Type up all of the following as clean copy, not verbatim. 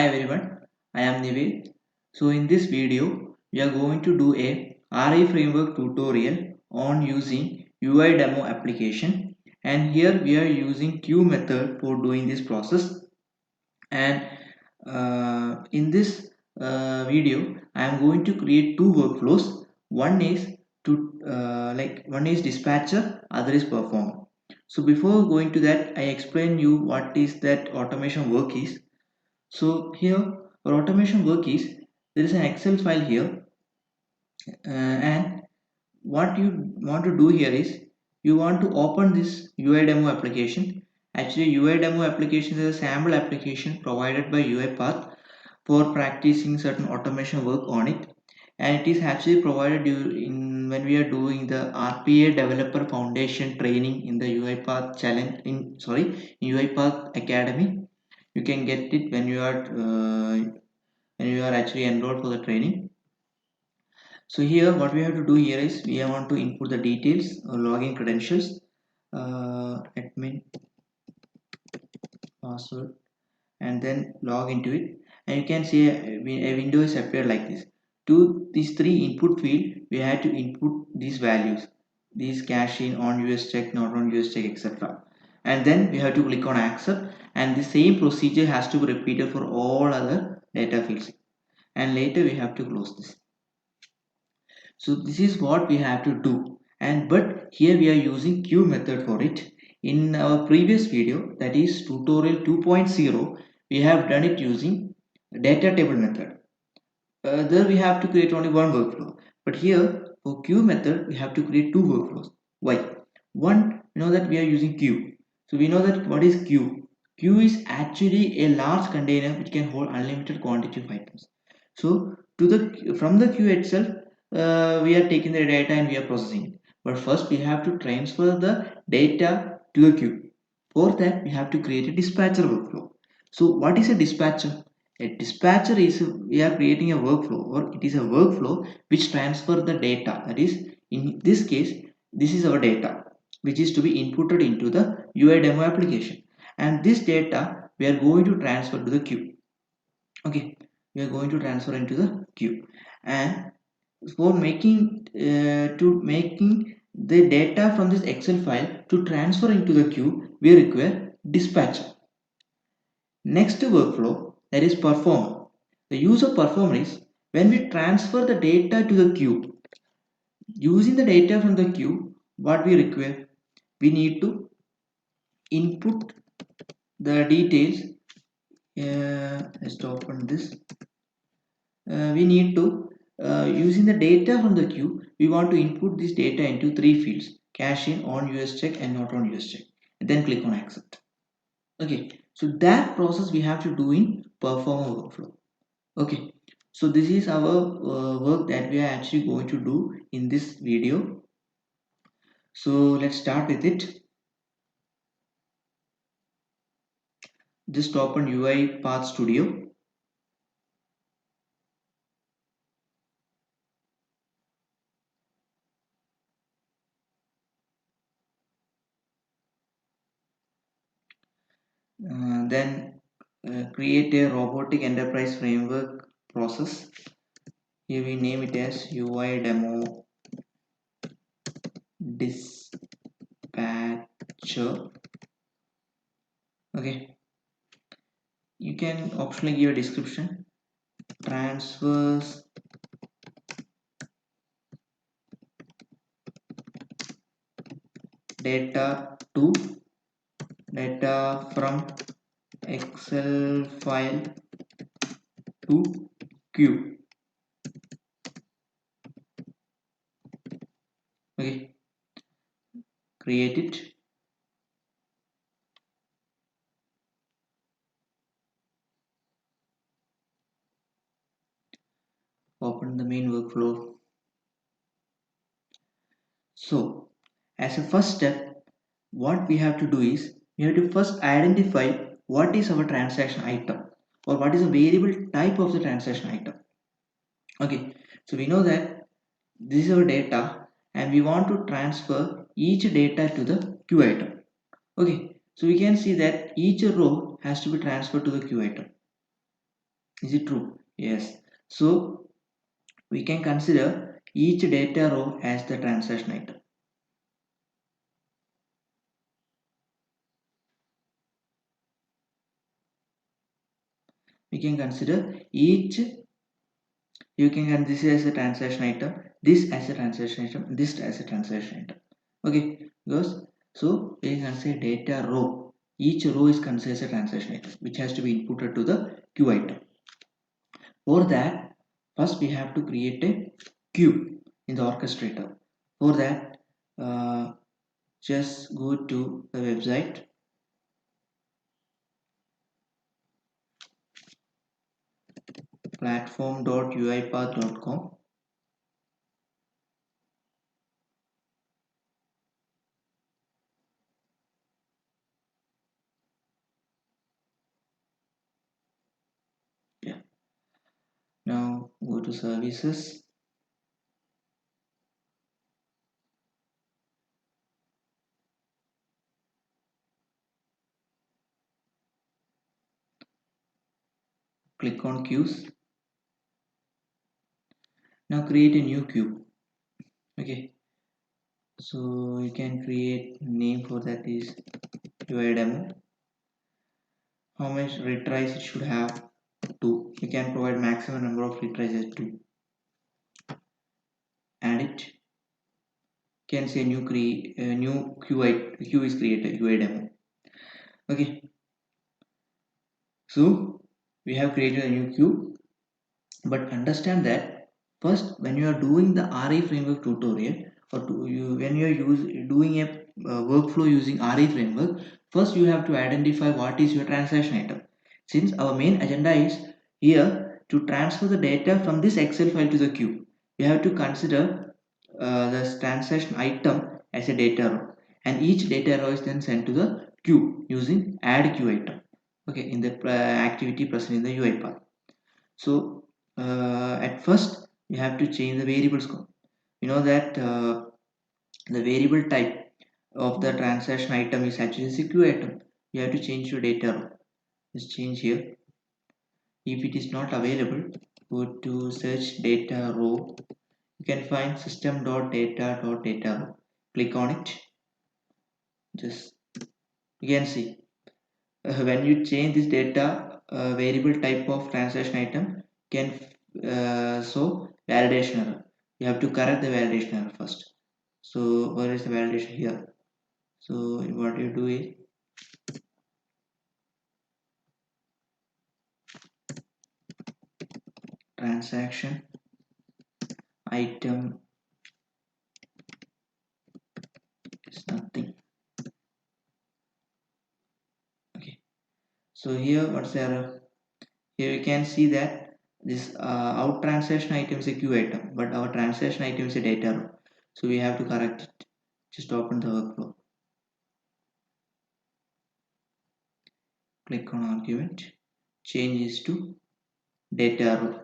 everyone, I am Nived. So in this video, we are going to do a RI framework tutorial on using UI demo application, and here we are using queue method for doing this process. And in this video, I am going to create two workflows. One is one is dispatcher, other is performer. So before going to that, I explain you what is that automation work is. So here our automation work is there is an Excel file here, and what you want to do here is you want to open this UI demo application. Actually, UI demo application is a sample application provided by UiPath for practicing certain automation work on it, and it is actually provided in when we are doing the RPA Developer Foundation training in the UiPath challenge in UiPath Academy. You can get it when you are actually enrolled for the training. So here what we have to do here is we want to input the details or login credentials, admin password, and then log into it, and you can see a window is appeared like this. To these three input field we had to input these values, these cache in, on US check, not on US check, etc. And then we have to click on accept, and the same procedure has to be repeated for all other data fields, and later we have to close this. So this is what we have to do, and but here we are using queue method for it. In our previous video, that is tutorial 2.0, we have done it using data table method. There we have to create only one workflow, but here for queue method we have to create two workflows. Why? One, we know that we are using queue, so we know that what is queue. Queue is actually a large container which can hold unlimited quantity of items. So to the from the queue itself, we are taking the data and we are processing it. But first we have to transfer the data to the queue. For that we have to create a dispatcher workflow. So what is a dispatcher? A dispatcher is we are creating a workflow, or it is a workflow which transfer the data. That is, in this case, this is our data which is to be inputted into the UI demo application, and this data we are going to transfer to the queue. Okay, we are going to transfer into the queue, and for making the data from this Excel file to transfer into the queue, we require dispatcher. Next workflow, that is performer. The use of performer is when we transfer the data to the queue. Using the data from the queue, what we require, we need to input the details. Let's open this. We need to using the data from the queue, we want to input this data into three fields: cache in, on US check, and not on US check, and then click on accept. Okay, so that process we have to do in performer workflow. Okay, so this is our work that we are actually going to do in this video. So let's start with it. Just open UiPath Studio. Then create a robotic enterprise framework process. Here we name it as UI demo dispatcher. Okay, you can optionally give a description: transfers data from Excel file to queue. Okay, create it. Open the main workflow. So as a first step, what we have to do is we have to first identify what is our transaction item, or what is the variable type of the transaction item. Okay, so we know that this is our data and we want to transfer each data to the queue item. Okay, so we can see that each row has to be transferred to the queue item. Is it true? Yes. So we can consider each data row as the transaction item. We can consider each, you can consider this as a transaction item, this as a transaction item, this as a transaction item. Okay, because so we can consider data row. Each row is considered as a transaction item which has to be inputted to the queue item. For that, first we have to create a queue in the orchestrator. For that, just go to the website platform.uipath.com. Yeah. Now go to services. Click on queues. Now create a new queue. Okay. So you can create name for that is UI demo. How much retries it should have? 2. You can provide maximum number of retries as 2. Add it. Can say new create new queue is created UI demo. Okay. So we have created a new queue, but understand that first when you are doing the RE framework tutorial or when you are doing a workflow using RE framework, first you have to identify what is your transaction item. Since our main agenda is here to transfer the data from this Excel file to the queue, you have to consider the transaction item as a data row, and each data row is then sent to the queue using add queue item. Okay, in the activity present in the UiPath. So at first you have to change the variable scope. You know that the variable type of the transaction item is actually a queue item. You have to change your data row. Just change here. If it is not available, go to search data row. You can find system.data.data row. Click on it. Just you can see when you change this data variable type of transaction item can show validation error. You have to correct the validation error first. So where is the validation here? So what you do is transaction item is nothing. Okay, so here what's the error? Here you can see that this out transaction item is a queue item, but our transaction item is a data row. So we have to correct it. Just open the workflow. Click on argument. Changes to data row.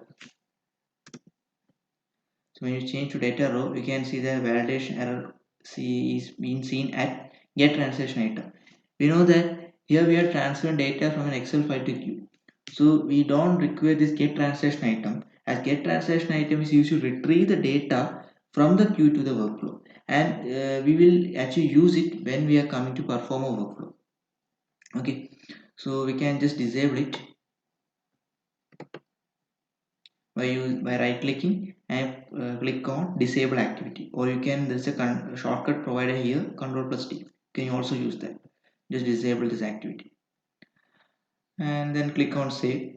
So when you change to data row, we can see the validation error is being seen at get transaction item. We know that here we are transferring data from an Excel file to queue. So we don't require this get transaction item, as get transaction item is used to retrieve the data from the queue to the workflow, and we will actually use it when we are coming to perform a workflow. Okay, so we can just disable it by right clicking and click on disable activity, or you can, there's a shortcut provided here, control plus D. Can you also use that? Just disable this activity and then click on save.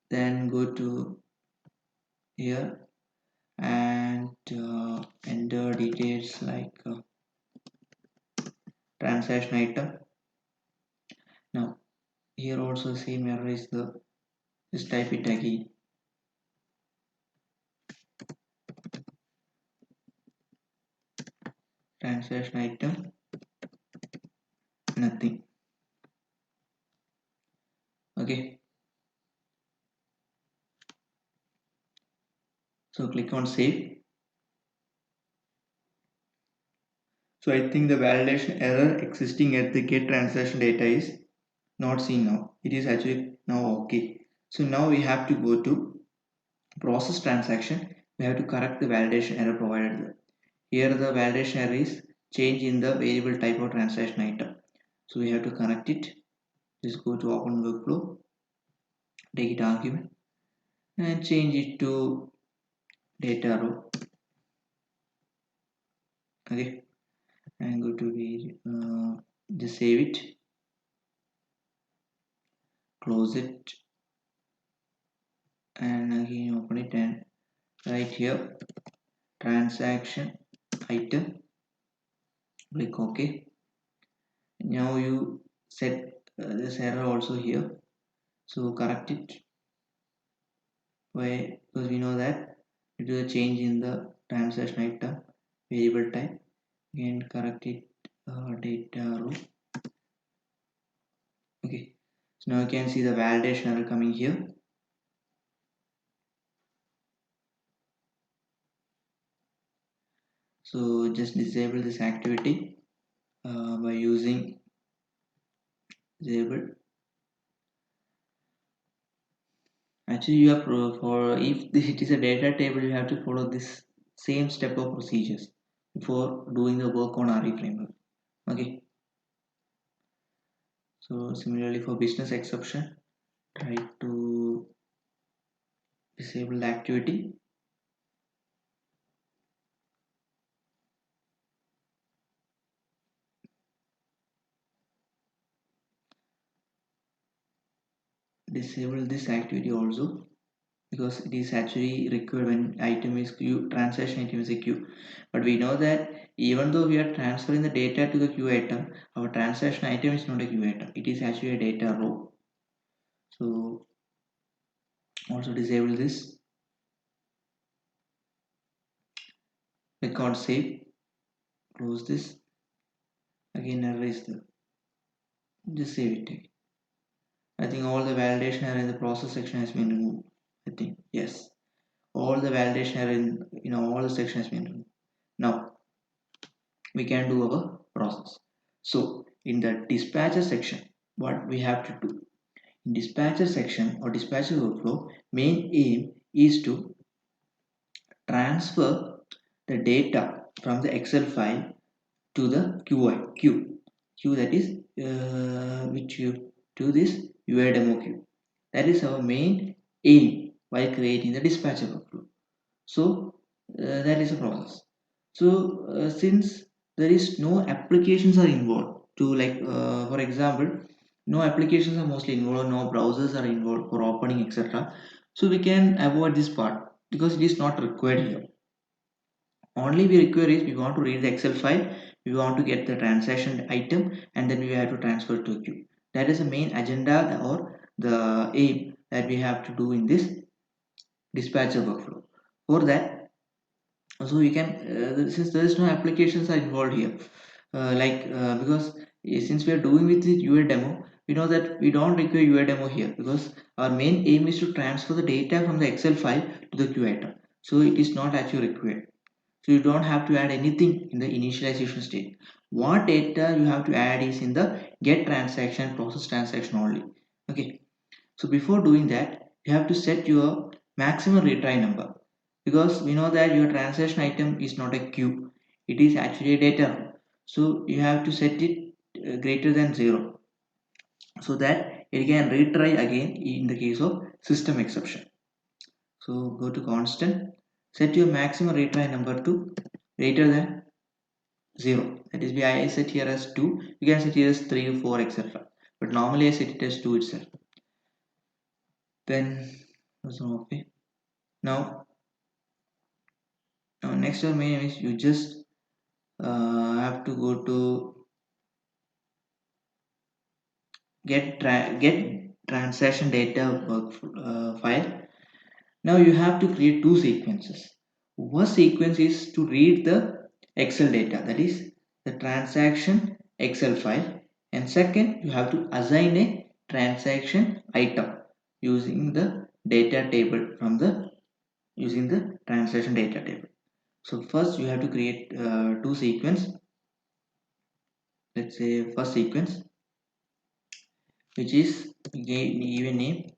Then go to here and enter details like transaction item. Now here also same error is the, just type it again. Transaction item nothing. Okay, so click on save. So I think the validation error existing at the get transaction data is not seen now. It is actually now okay. So now we have to go to process transaction. We have to correct the validation error provided there. Here the validation error is change in the variable type of transaction item. So we have to connect it. Just go to open workflow, take it argument and change it to data row. Okay, and go to just save it, close it, and again open it and right here transaction item, click OK. Now you set this error also here, so correct it. Why? Because we know that it is a change in the transaction item variable type. Again correct it, data row. Okay, so now you can see the validation error coming here. So just disable this activity by using disable. Actually you have for if it is a data table, you have to follow this same step of procedures before doing the work on RE framework. Okay, so similarly for business exception, try to disable the activity. Disable this activity also, because it is actually required when item is queue, transaction item is a queue. But we know that even though we are transferring the data to the queue item, our transaction item is not a queue item, it is actually a data row. So also disable this, record save, close this, again erase the, just save it again. I think all the validation error in the process section has been removed. I think yes, all the validation error in all the section has been removed. Now we can do our process. So in the dispatcher section, what we have to do in dispatcher section or dispatcher workflow, main aim is to transfer the data from the Excel file to the queue that is which you do this UI demo queue. That is our main aim while creating the dispatcher workflow. So that is a process. So since there is no applications are involved to like for example, no applications are mostly involved, no browsers are involved for opening etc. So we can avoid this part because it is not required here. Only we require is we want to read the Excel file, we want to get the transaction item, and then we have to transfer to a queue. That is the main agenda or the aim that we have to do in this dispatcher workflow. For that, so you can since there is no applications are involved here, because since we are doing with the UI demo, we know that we don't require UI demo here because our main aim is to transfer the data from the Excel file to the queue item. So it is not actually required. So you don't have to add anything in the initialization state. What data you have to add is in the get transaction, process transaction only. Okay. So before doing that, you have to set your maximum retry number, because we know that your transaction item is not a queue. It is actually a data. So you have to set it greater than 0 so that it can retry again in the case of system exception. So go to constant, set your maximum retry number to greater than 0. That is why I set here as 2. You can set here as 3, 4, etc. But normally I set it as 2 itself. Then okay. Now, next main is you just have to go to get transaction data file. Now you have to create two sequences. First sequence is to read the Excel data, that is the transaction Excel file, and second you have to assign a transaction item using the data table from the using the transaction data table. So first you have to create two sequence. Let's say first sequence which is give a name,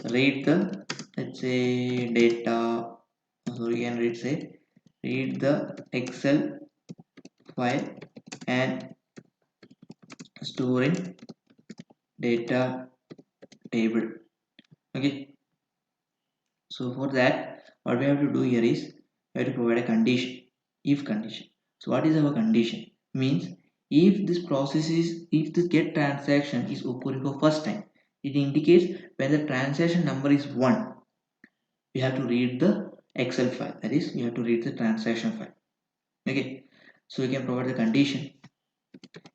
read the, let's say, data, so we can read the Excel file and store in data table. Okay, so for that what we have to do here is we have to provide a condition, if condition. So what is our condition? Means if this process is, if the get transaction is occurring for first time, it indicates when the transaction number is 1, we have to read the Excel file, that is we have to read the transaction file. Okay, so we can provide the condition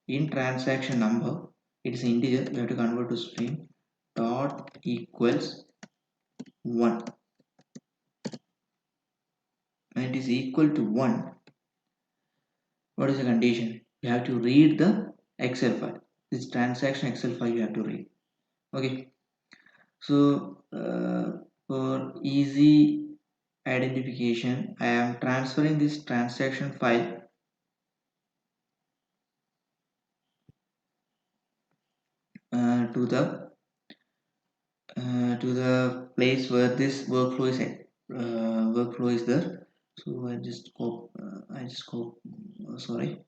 in transaction number, it is integer, we have to convert to string, dot equals 1. When it is equal to 1, what is the condition? You have to read the Excel file, this transaction Excel file you have to read. Okay, so for easy identification I am transferring this transaction file to the place where this workflow is at, workflow is there. So I just copy, sorry,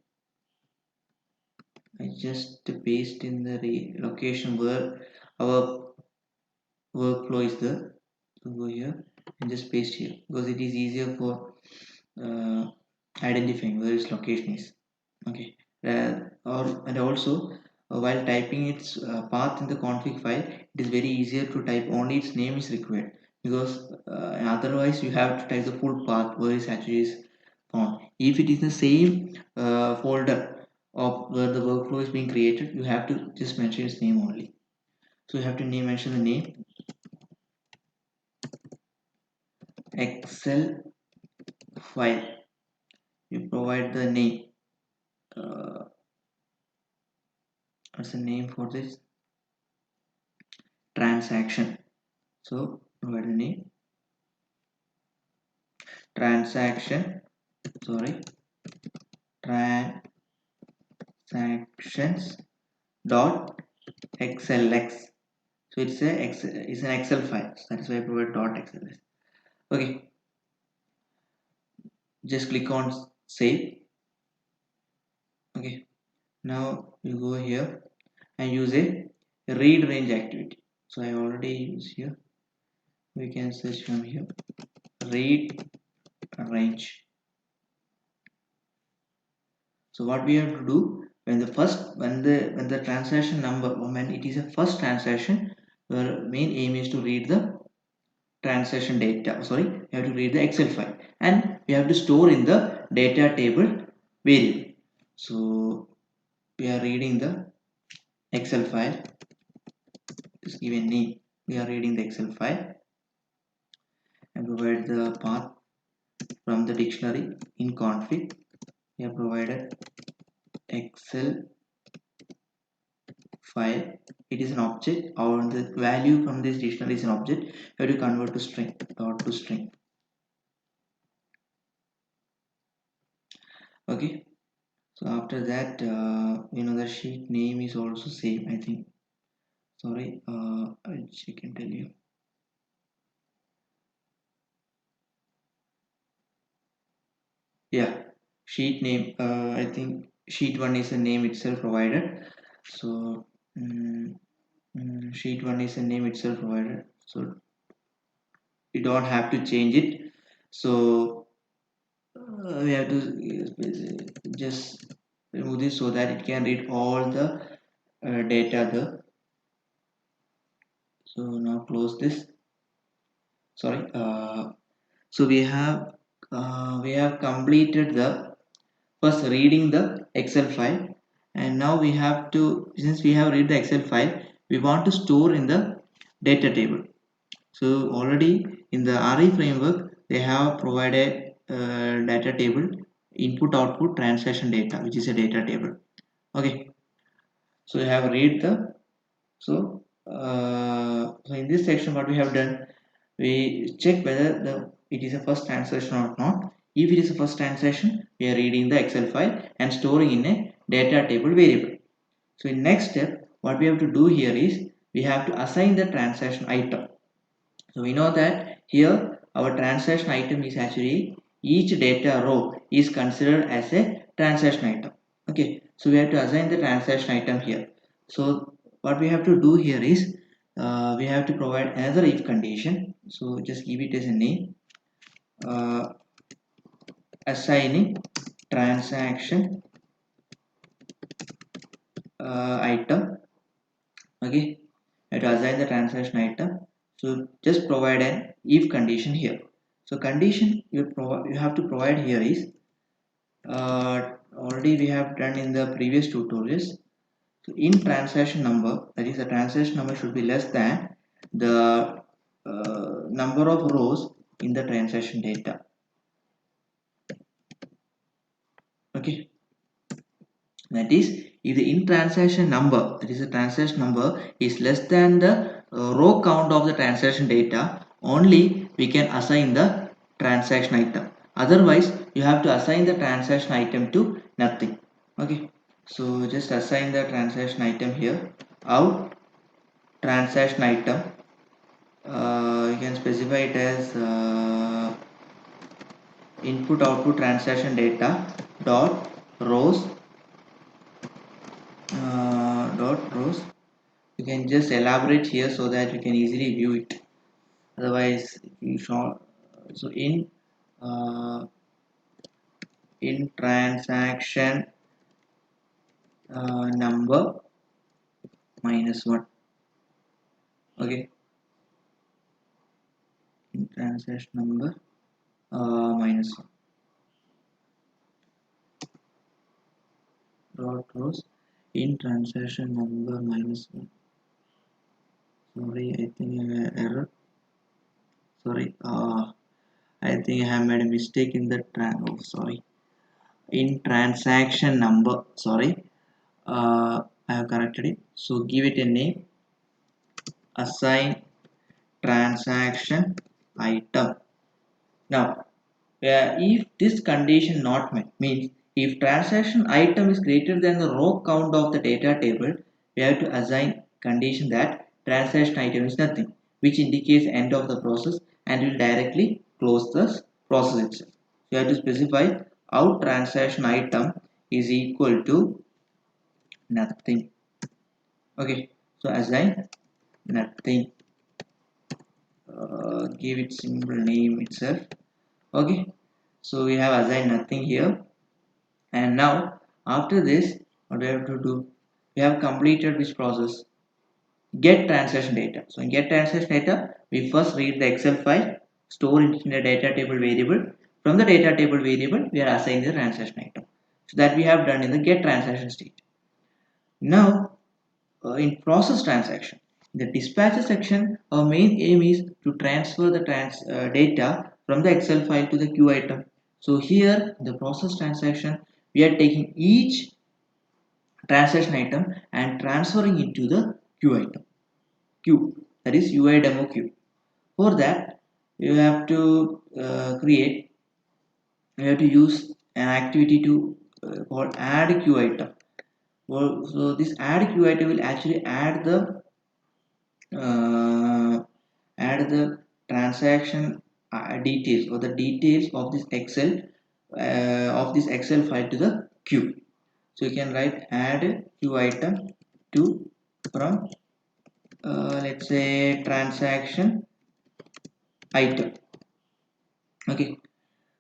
I just paste in the location where our workflow is there. So go here and just paste here because it is easier for uh, identifying where its location is. Okay, and also while typing its path in the config file, it is very easier to type only its name is required, because otherwise you have to type the full path where it actually is found. If it is the same folder of where the workflow is being created, you have to just mention its name only. So you have to mention the name Excel file. You provide the name. What's the name for this transaction? So provide the name transaction. Sorry, transactions dot xlx. So it's an Excel file. So that's why I provide dot xlx. Okay, just click on save. Okay, now you go here and use a read range activity. So I already use here. We can search from here. Read range. So what we have to do when the transaction number, or when it is a first transaction, our main aim is to read the transaction data. Sorry, we have to read the Excel file and we have to store in the data table variable. So we are reading the Excel file. Just give a name. We are reading the Excel file and provide the path from the dictionary in config. We have provided Excel file. It is an object, or the value from this dictionary is an object. You have to convert to string, dot to string. Okay, so after that the sheet name is also same, I think. Sorry, I'll check and tell you. Yeah, sheet name, I think sheet 1 is a name itself provided. So sheet 1 is a name itself provided, so you don't have to change it. So we have to just remove this so that it can read all the data there. So now close this. Sorry, so we have completed the first reading the Excel file, and now we have to, since we have read the Excel file, we want to store in the data table. So already in the RE framework they have provided data table input output transaction data, which is a data table. Okay, so you have read the, so in this section what we have done, we check whether it is a first transaction or not. If it is a first transaction, we are reading the Excel file and storing in a data table variable. So in next step what we have to do here is we have to assign the transaction item. So we know that here our transaction item is actually each data row is considered as a transaction item. Okay, so we have to assign the transaction item here. So what we have to do here is we have to provide another if condition. So just give it as a name, uh, assigning transaction item. Okay, we have to assign the transaction item. So just provide an if condition here. So condition you have to provide here is already we have done in the previous tutorials. So in transaction number, that is the transaction number should be less than the number of rows in the transaction data. Okay, that is if the in transaction number, that is the transaction number is less than the row count of the transaction data, only we can assign the transaction item. Otherwise you have to assign the transaction item to nothing. Okay, so just assign the transaction item here. Out transaction item, you can specify it as input output transaction data dot rows dot rows. You can just elaborate here so that you can easily view it. Otherwise you should, so uh, in transaction number minus 1. Okay, in transaction number minus 1 dot rows in transaction number minus 1. Sorry, I think I have error. Sorry, I think I have made a mistake in the sorry, in transaction number. Sorry, I have corrected it. So give it a name. Assign transaction item. Now, if this condition not met means if transaction item is greater than the row count of the data table, we have to assign condition that transaction item is nothing, which indicates end of the process and will directly close the process itself. You have to specify out transaction item is equal to nothing. Okay, so assign nothing. Give it simple name itself. Okay, so we have assigned nothing here. And now after this, what we have to do, we have completed this process, get transaction data. So in get transaction data, we first read the Excel file, store it in a data table variable. From the data table variable, we are assigning the transaction item. So that we have done in the get transaction state. Now in process transaction, in the dispatcher section, our main aim is to transfer the data from the Excel file to the queue item. So here in the process transaction, we are taking each transaction item and transferring it to the queue item. Queue, that is UI demo queue. For that, you have to you have to use an activity to called add queue item. Well, so this add queue item will actually uh, add the transaction details or the details of this Excel file to the queue. So you can write add queue item to from let's say transaction item. Okay,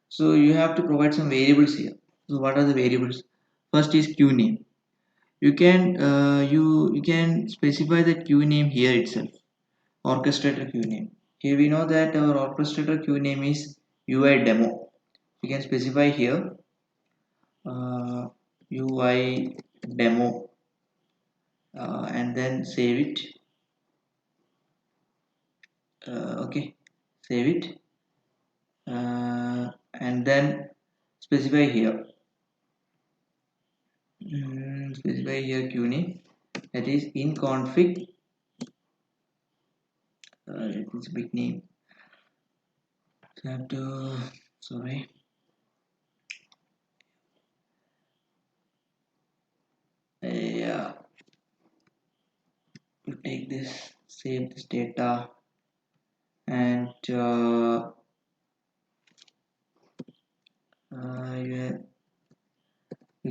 so you have to provide some variables here. So what are the variables? First is queue name. You can specify the queue name here itself. Orchestrator queue name. Here we know that our orchestrator queue name is UI demo. You can specify here UI demo and then save it. Okay, save it and then specify here. Specify here queue name, that is in config. It's a big name. So I have to sorry. Yeah, take this, save this data, and you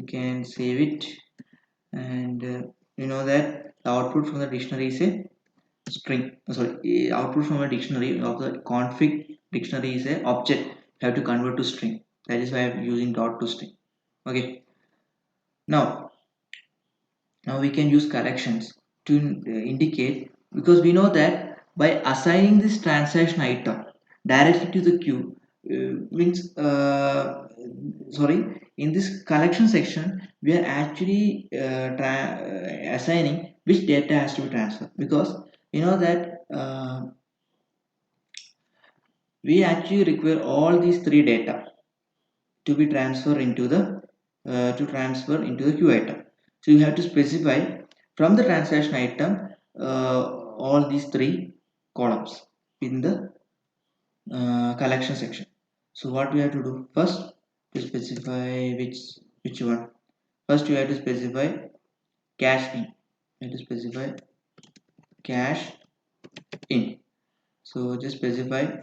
can save it. And you know that the output from the dictionary is a string. Output from a dictionary of the config dictionary is a object. You have to convert to string. That is why I'm using dot to string. Okay. Now we can use collections to indicate, because we know that by assigning this transaction item directly to the queue means sorry, in this collection section we are actually assigning which data has to be transferred, because you know that we actually require all these three data to be transferred into the queue item. So you have to specify from the transaction item all these three columns in the collection section. So what we have to do first, to specify which one. First you have to specify cash in. You have to specify cash in. So just specify,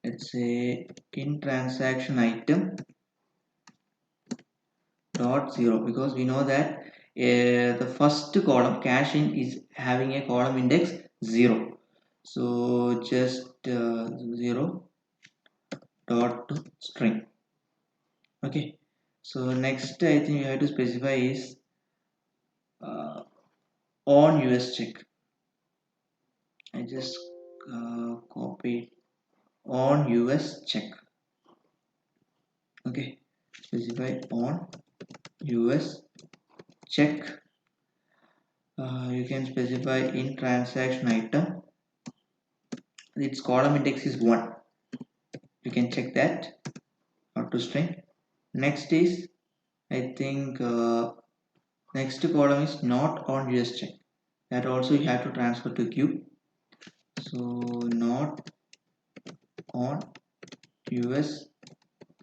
let's say, in transaction item dot zero, because we know that the first column cash in is having a column index 0. So just 0 dot string. Okay. So next I think you have to specify is uh, on US check. I just copy on US check. Okay. Specify on US check. You can specify in transaction item its column index is 1. You can check that, not to string. Next is, I think next column is not on US check. That also you have to transfer to queue. So not on US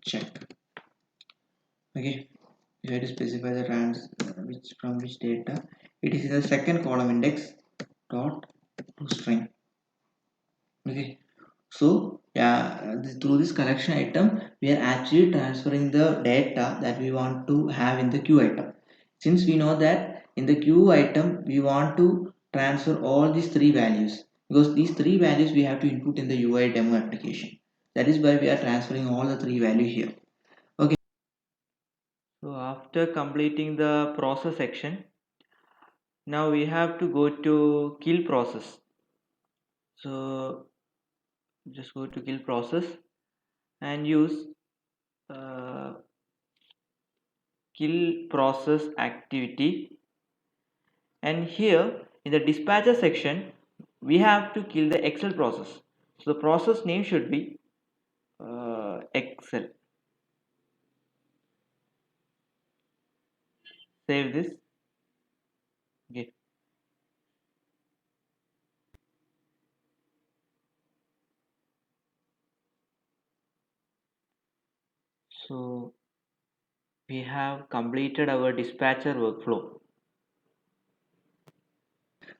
check. Okay, you have to specify the which from which data. It is in the second column index dot to string. Okay, so yeah, through this collection item we are actually transferring the data that we want to have in the queue item. Since we know that in the queue item we want to transfer all these three values, because these three values we have to input in the UI demo application. That is why we are transferring all the three values here. Okay, so after completing the process section, now we have to go to kill process. So just go to kill process and use uh, kill process activity, and here in the dispatcher section we have to kill the Excel process. So the process name should be Excel. Save this. Okay. So we have completed our dispatcher workflow.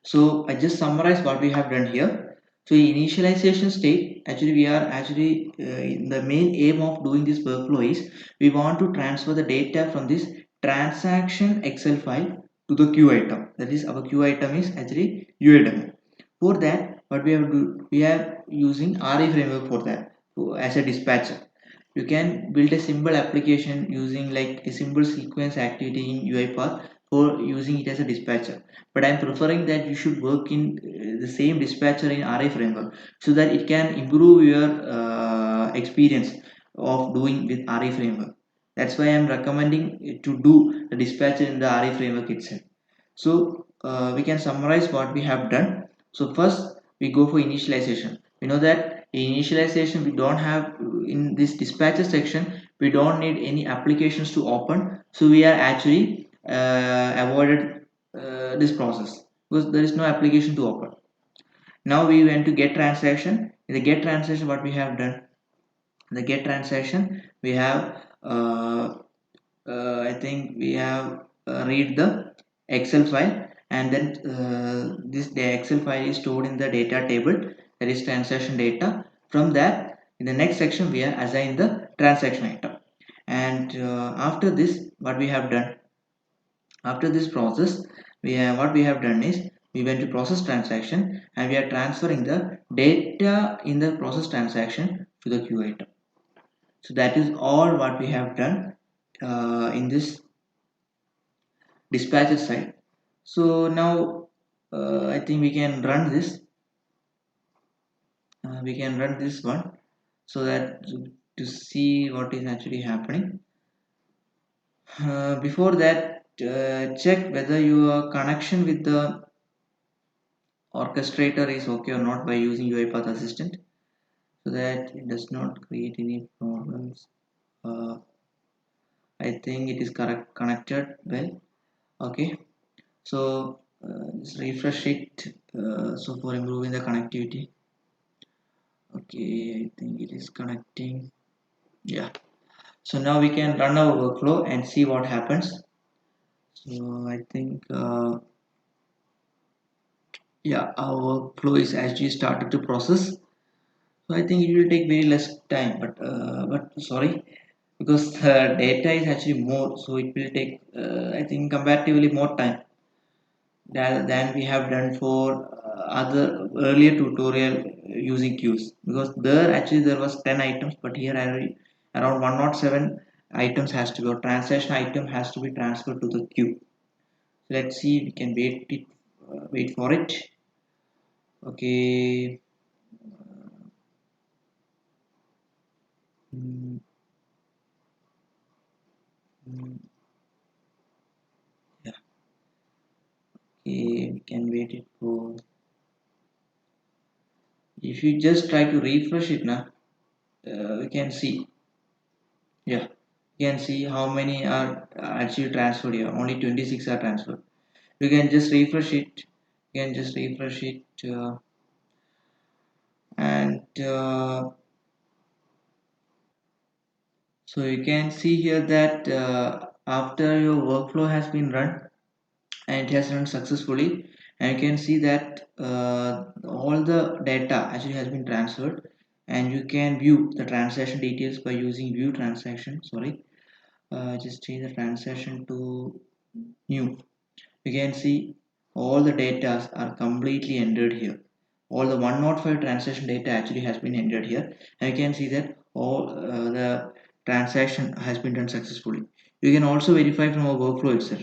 So I just summarize what we have done here. So initialization state, actually we are actually the main aim of doing this workflow is we want to transfer the data from this transaction Excel file to the queue item. That is, our queue item is actually ULDemo. For that, what we have to do, we are using RE framework for that, so as a dispatcher. You can build a simple application using like a simple sequence activity in UiPath for using it as a dispatcher, but I'm preferring that you should work in the same dispatcher in RA framework, so that it can improve your experience of doing with RA framework. That's why I'm recommending to do the dispatcher in the RA framework itself. So we can summarize what we have done. So first we go for initialization. We know that in initialization we don't have, in this dispatcher section we don't need any applications to open, so we are actually avoided this process because there is no application to open. Now we went to get transaction. In the get transaction, what we have done, in the get transaction we have I think we have read the Excel file, and then the Excel file is stored in the data table, that is transaction data. From that, in the next section we are assigned the transaction item. And after this, what we have done, after this process, what we have done is we went to process transaction and we are transferring the data in the process transaction to the queue item. So that is all what we have done in this dispatcher side. So now I think we can run this. We can run this one so that to see what is actually happening. Before that, check whether your connection with the orchestrator is okay or not by using UiPath Assistant, so that it does not create any problems. I think it is correct connected well. Okay, so just refresh it. So for improving the connectivity. Okay, I think it is connecting. Yeah. So now we can run our workflow and see what happens. So I think yeah, our workflow is actually started to process. So I think it will take very less time, but sorry, because the data is actually more, so it will take I think comparatively more time than we have done for other earlier tutorial using queues, because there actually there was 10 items, but here around 107 items has to go, transaction item has to be transferred to the queue. Let's see, we can wait for it. Okay. Mm, mm, yeah. Okay, we can wait it for, if you just try to refresh it now, we can see, yeah, you can see how many are actually transferred here. Only 26 are transferred. You can just refresh it. You can just refresh it, and so you can see here that after your workflow has been run and it has run successfully, and you can see that all the data actually has been transferred, and you can view the transaction details by using view transaction. Sorry, just change the transaction to new. You can see all the data are completely entered here. All the 105 transaction data actually has been entered here, and you can see that all the transaction has been done successfully. You can also verify from our workflow itself.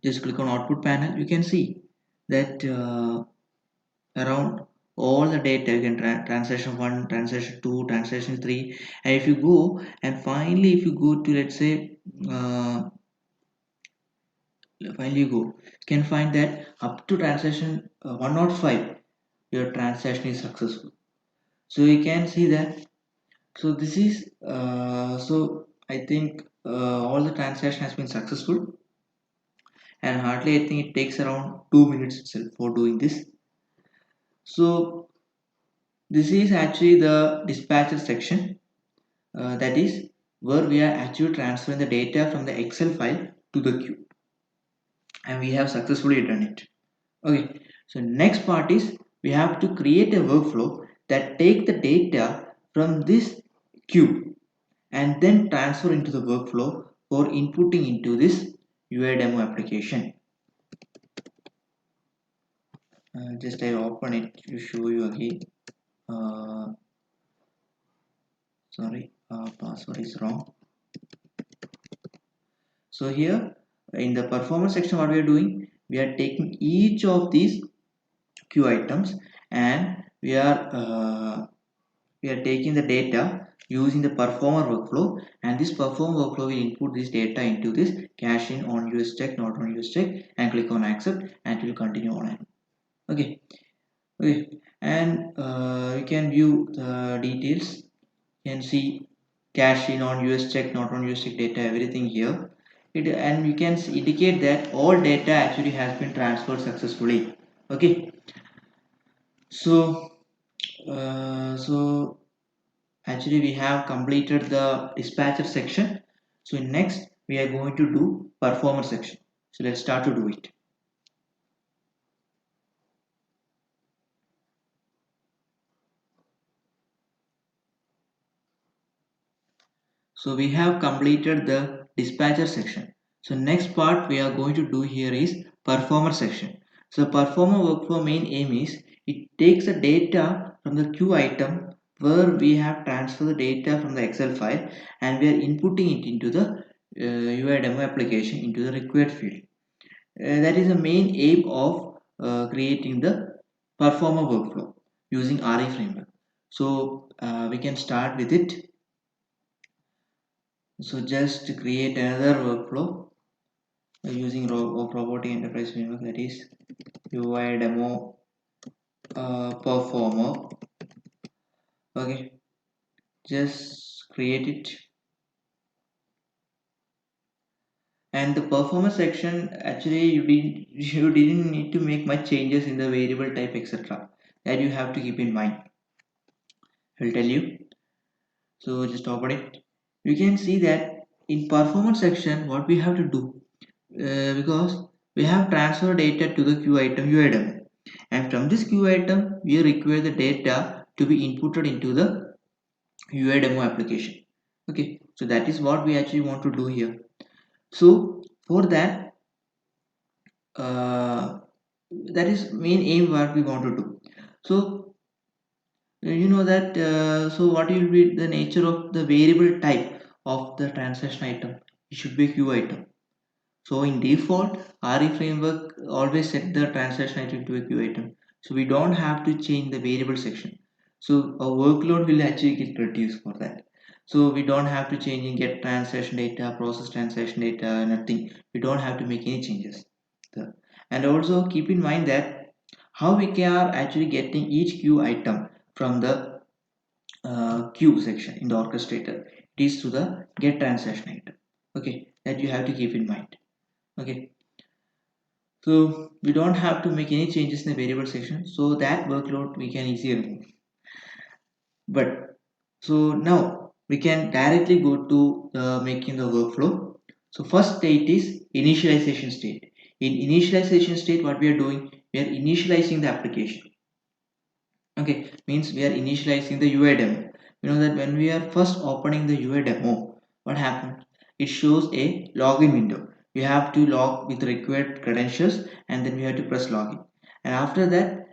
Just click on output panel. You can see that around all the data, you can transaction 1, transaction 2, transaction 3, and if you go and finally if you go to, let's say, uh, finally you go, you can find that up to transaction 105 your transaction is successful. So you can see that. So this is so I think all the transaction has been successful, and hardly I think it takes around 2 minutes itself for doing this. So this is actually the dispatcher section, that is where we are actually transferring the data from the Excel file to the queue, and we have successfully done it. Okay, so next part is we have to create a workflow that take the data from this queue and then transfer into the workflow for inputting into this UI demo application. Just I open it to show you again. Uh, Sorry, password is wrong. So here in the performance section, what we are doing, we are taking each of these queue items, and we are taking the data using the performer workflow, and this performer workflow will input this data into this cache in on US check, not on US check, and click on accept, and it will continue on. Okay, okay, and you can view the details. You can see cache in on US check, not on US check data, everything here. And you can indicate that all data actually has been transferred successfully. Okay, so so actually we have completed the dispatcher section. So next we are going to do performer section. So let's start to do it. So we have completed the dispatcher section. So next part we are going to do here is performer section. So performer workflow main aim is it takes the data from the queue item where we have transferred the data from the Excel file, and we are inputting it into the UI demo application into the required field. That is the main aim of creating the performer workflow using RE framework. So we can start with it. So just create another workflow using robotic enterprise framework, that is UI demo performer. Okay, just create it. And the performer section, actually you didn't need to make much changes in the variable type, etc. That you have to keep in mind. I will tell you. So just open it. You can see that in performance section what we have to do, because we have transferred data to the queue item UI demo, and from this queue item we require the data to be inputted into the UI demo application. Okay, so that is what we actually want to do here. So for that, uh, that is main aim what we want to do. So you know that, so what will be the nature of the variable type of the transaction item? It should be queue item. So in default, RE framework always set the transaction item to a queue item, so we don't have to change the variable section. So our workload will actually get reduced for that. So we don't have to change in get transaction data, process transaction data, nothing. We don't have to make any changes there. And also keep in mind that how we are actually getting each queue item from the queue section in the orchestrator. It is to the get transaction item. Okay, that you have to keep in mind. Okay, so we don't have to make any changes in the variable section, so that workload we can easily remove. But so now we can directly go to making the workflow. So first state is initialization state. In initialization state, what we are doing, we are initializing the application. Okay, means we are initializing the UI demo. You know that when we are first opening the UI demo, what happens? It shows a login window. We have to log with required credentials, and then we have to press login. And after that,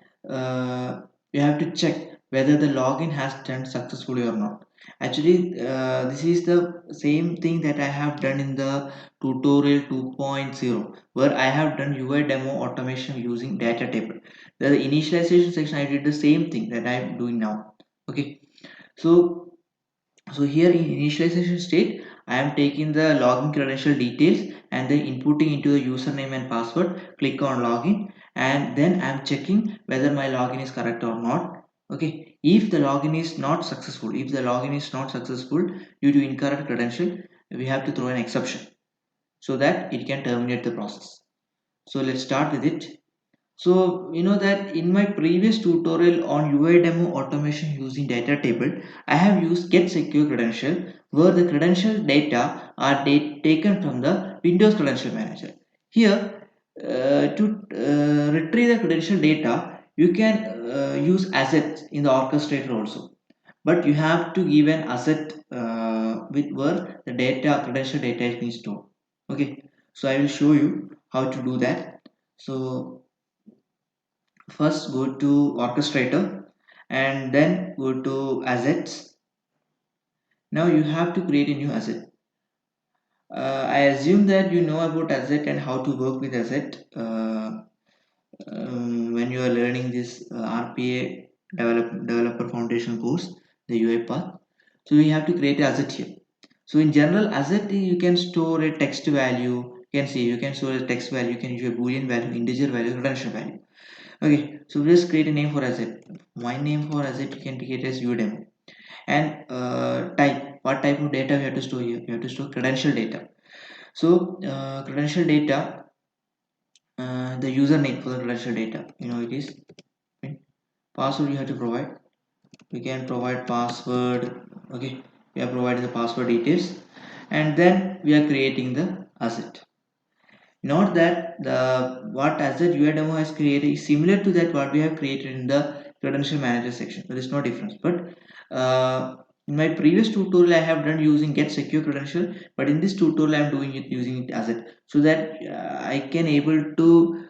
we have to check whether the login has done successfully or not. Actually, this is the same thing that I have done in the tutorial 2.0, where I have done UI demo automation using data table. The initialization section I did the same thing that I am doing now. Okay, so here in initialization state I am taking the login credential details and then inputting into the username and password. Click on login, and then I am checking whether my login is correct or not. Okay, if the login is not successful, due to incorrect credential, we have to throw an exception so that it can terminate the process. So let's start with it. So you know that in my previous tutorial on UI demo automation using data table, I have used get secure credential, where the credential data are taken from the Windows Credential Manager. Here, to retrieve the credential data, you can use assets in the orchestrator also, but you have to give an asset with where the data credential data is being stored. Okay, so I will show you how to do that. So first go to orchestrator and then go to assets. Now you have to create a new asset. I assume that you know about asset and how to work with asset when you are learning this RPA developer foundation course, the UI path. So you have to create an asset here. So in general, asset you can store a text value. You can store a text value. You can use a boolean value, integer value, credential value. Okay, so just create a name for asset. My name for asset you can create as udemy, and type. What type of data we have to store here? We have to store credential data. So credential data, the username for the credential data. You know it is password you have to provide. We can provide password. Okay, we are providing the password details, and then we are creating the asset. Note that the what asset UI demo has created is similar to that what we have created in the credential manager section. There is no difference, but In my previous tutorial I have done using get secure credential, but in this tutorial I am doing it using it asset, so that I can able to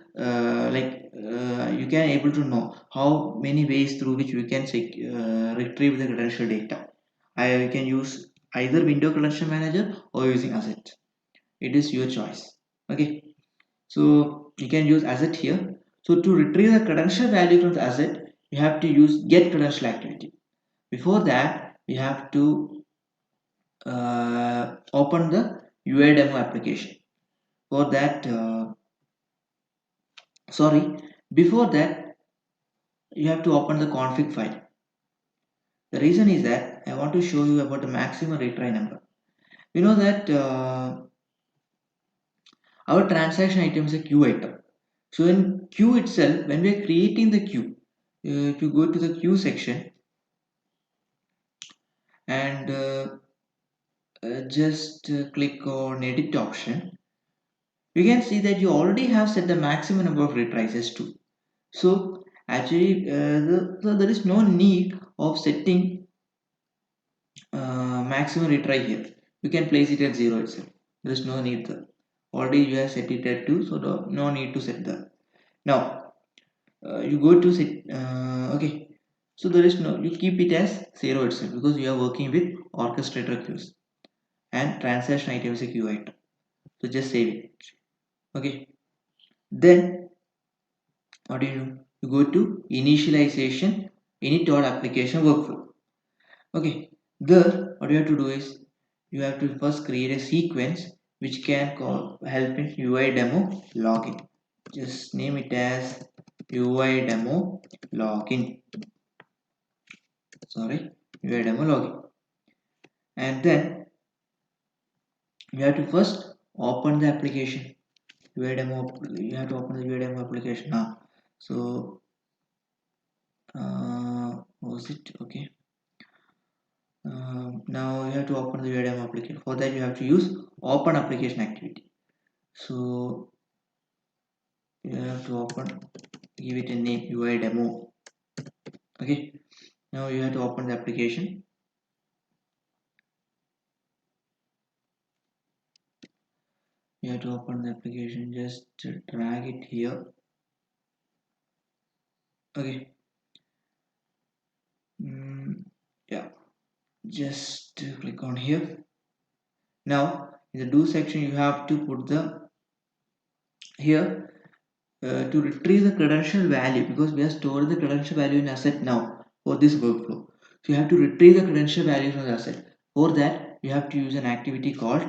you can able to know how many ways through which we can retrieve the credential data. I can use either window credential manager or using asset. It is your choice. Okay, so you can use asset here. So to retrieve the credential value from the asset, you have to use get credential activity. Before that, you have to open the UI demo application. For that, sorry, before that, you have to open the config file. The reason is that I want to show you about the maximum retry number. We know that our transaction item is a queue item. So in queue itself, when we are creating the queue, if you go to the queue section and just click on edit option, you can see that you already have set the maximum number of retries as 2. So actually so there is no need of setting maximum retry here. You can place it at 0 itself. There is no need there. Already you have set it at 2, so no need to set that. Now you go to set okay, so there is no, you keep it as 0 itself because you are working with orchestrator queues and transaction item is a queue item. So just save it. Okay, then what do? You go to initialization init all application workflow. Okay, there what you have to do is you have to first create a sequence which can call help in UI demo login. Just name it as UI demo login. Sorry, UI demo login. And then you have to first open the application. UI demo, you have to open the UI demo application now. So what was it? Okay, now you have to open the UI demo application. For that you have to use open application activity. So you have to open, give it a name UI demo. Okay, now you have to open the application. You have to open the application, just drag it here. Okay, yeah, just click on here. Now in the do section you have to put the here to retrieve the credential value, because we are storing the credential value in asset now for this workflow. So you have to retrieve the credential value from the asset. For that you have to use an activity called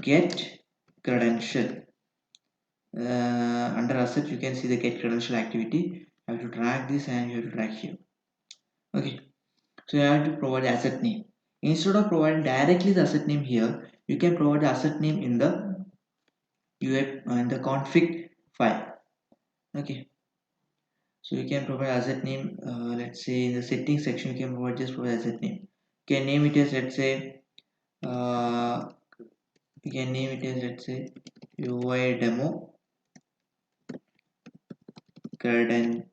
get credential. Under asset you can see the get credential activity. You have to drag this and you have to drag here. Okay, so you have to provide the asset name. Instead of providing directly the asset name here, you can provide the asset name in the in the config file. Okay, so you can provide asset name. Let's say in the settings section, you can provide asset name. You can name it as, let's say, uh, you can name it as, let's say, UI demo credentials.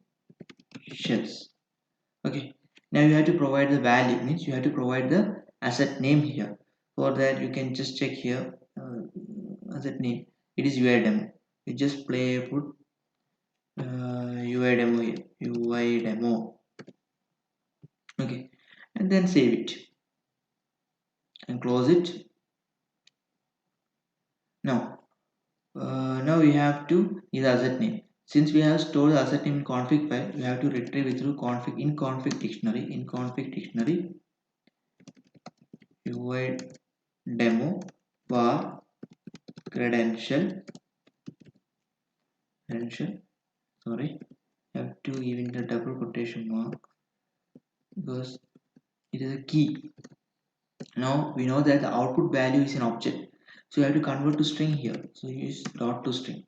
Okay, now you have to provide the value, means you have to provide the asset name here. For that you can just check here, asset name, it is UI demo. You just put UI demo here, UI demo. Okay, and then save it and close it. Now now we have to is asset name. Since we have stored the asset name in config file, we have to retrieve it through config dictionary UI demo var credential. Sorry, have to give in the double quotation mark because it is a key. Now we know that the output value is an object, so you have to convert to string here. So use dot to string.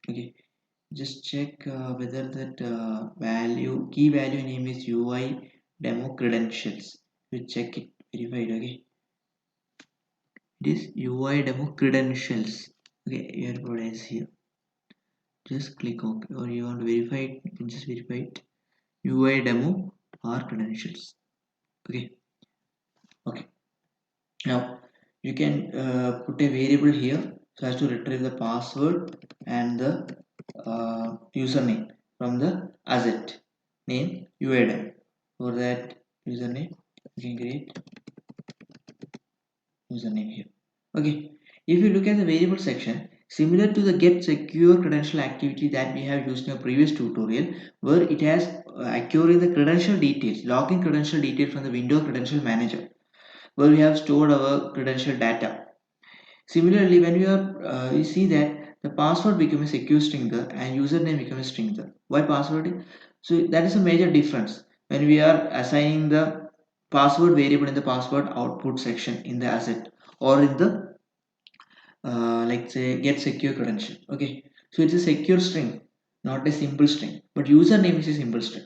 Okay, just check whether that key value name is UI demo credentials. You check it, verify it. Okay, it is UI demo credentials. Okay, you have put as here. Just click OK, or you want to verify it, you can just verify it. UI demo or credentials. Okay, Now you can put a variable here so as to retrieve the password and the username from the asset name UIDM. For that username you can create username here. Okay, if you look at the variable section, similar to the get secure credential activity that we have used in a previous tutorial, where it has acquiring the credential details, login credential detail from the Windows Credential Manager, where we have stored our credential data. Similarly, when you see that the password becomes a secure string there and username becomes a string there. Why password? So that is a major difference when we are assigning the password variable in the password output section in the asset or in the like say get secure credential. Okay, so it's a secure string, not a simple string, but username is a simple string.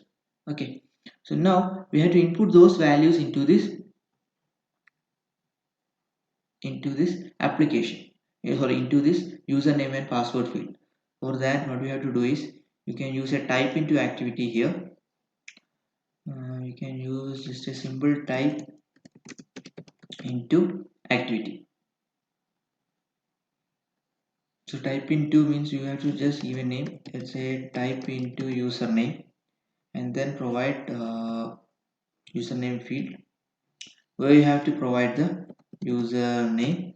Okay, so now we have to input those values into this application, sorry, into this username and password field. For that, what we have to do is you can use a type into activity here. You can use just a simple type into activity. So type into means you have to just give a name. Let's say type into username and then provide username field where you have to provide the username.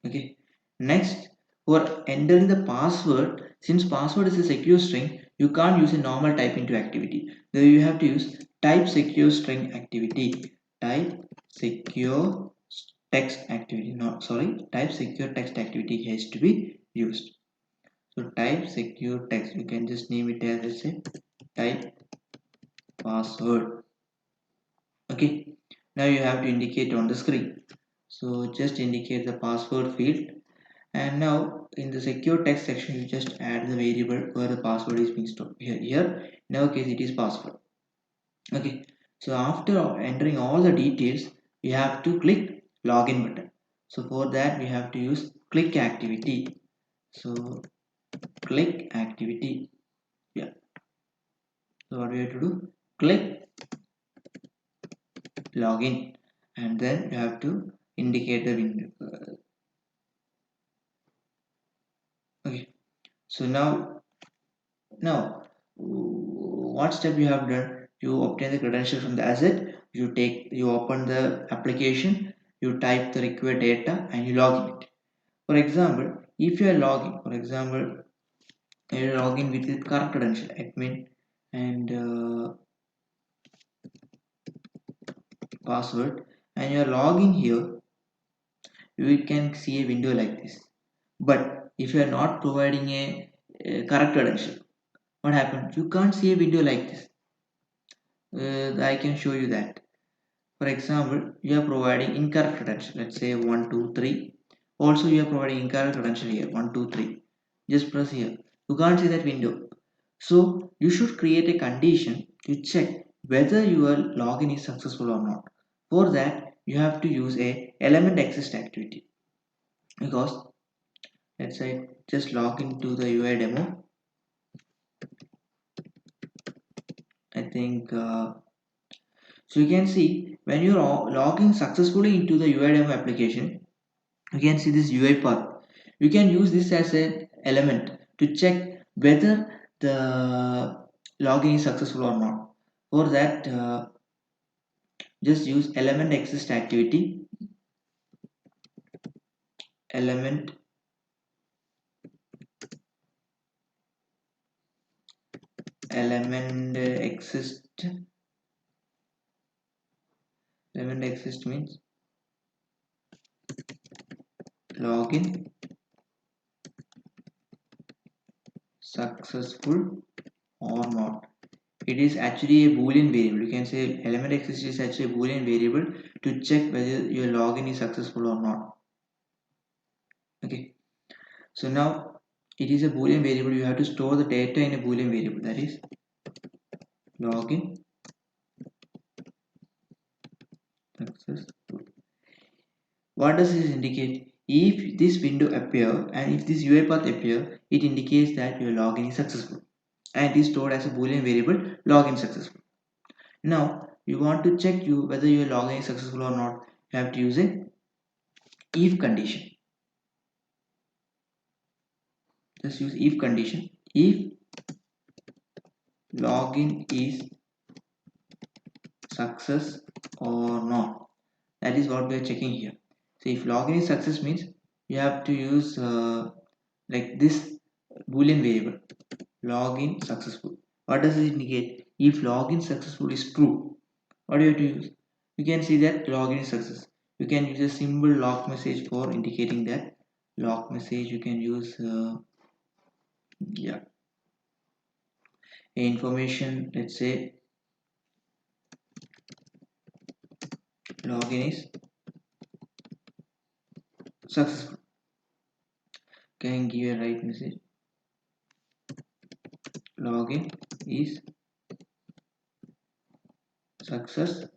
Okay, next, for entering the password, since password is a secure string, you can't use a normal type into activity. There you have to use type secure string activity. Type secure text activity. No, sorry, type secure text activity has to be used. So type secure text. You can just name it as, let's say, type password. Okay. Now you have to indicate on the screen. So just indicate the password field. And now in the secure text section, you just add the variable where the password is being stored. Here in our case, it is password. Okay. So after entering all the details, we have to click login button. So for that, we have to use click activity. So click activity. Yeah. So what we have to do? Click login, and then you have to indicate the window. Okay. So now, what step you have done? You obtain the credential from the asset. You open the application. You type the required data and you log in it. For example, if you are logging, for example, you log in with the correct credential, admin and password, and you are logging here, you can see a window like this. But if you are not providing a correct credential, what happens? You can't see a window like this. I can show you that. For example, you are providing incorrect credential. Let's say 1, 2, 3. Also, you are providing incorrect credential here 1, 2, 3. Just press here. You can't see that window. So you should create a condition to check whether your login is successful or not. For that, you have to use a element exist activity, because let's say just log into the UI demo. I think so. You can see when you're logging successfully into the UI demo application, you can see this UI path. You can use this as an element to check whether the login is successful or not. For that, just use element exist activity, element element exist element exist means login successful or not. It is actually a boolean variable. You can say element exist is actually a boolean variable to check whether your login is successful or not. Okay, so now it is a boolean variable. You have to store the data in a boolean variable, that is login successful. What does this indicate? If this window appear and if this UI path appear, it indicates that your login is successful and it is stored as a boolean variable login successful. Now you want to check whether your login is successful or not. you have to use a if condition. Just use if condition. If login is success or not, that is what we are checking here. So if login is success means you have to use like this boolean variable, login successful. What does it indicate? If login successful is true, what do you have to use? You can see that login is success. You can use a simple log message for indicating that log message. You can use yeah, information. Let's say login is successful. Can give a right message. Login is successful.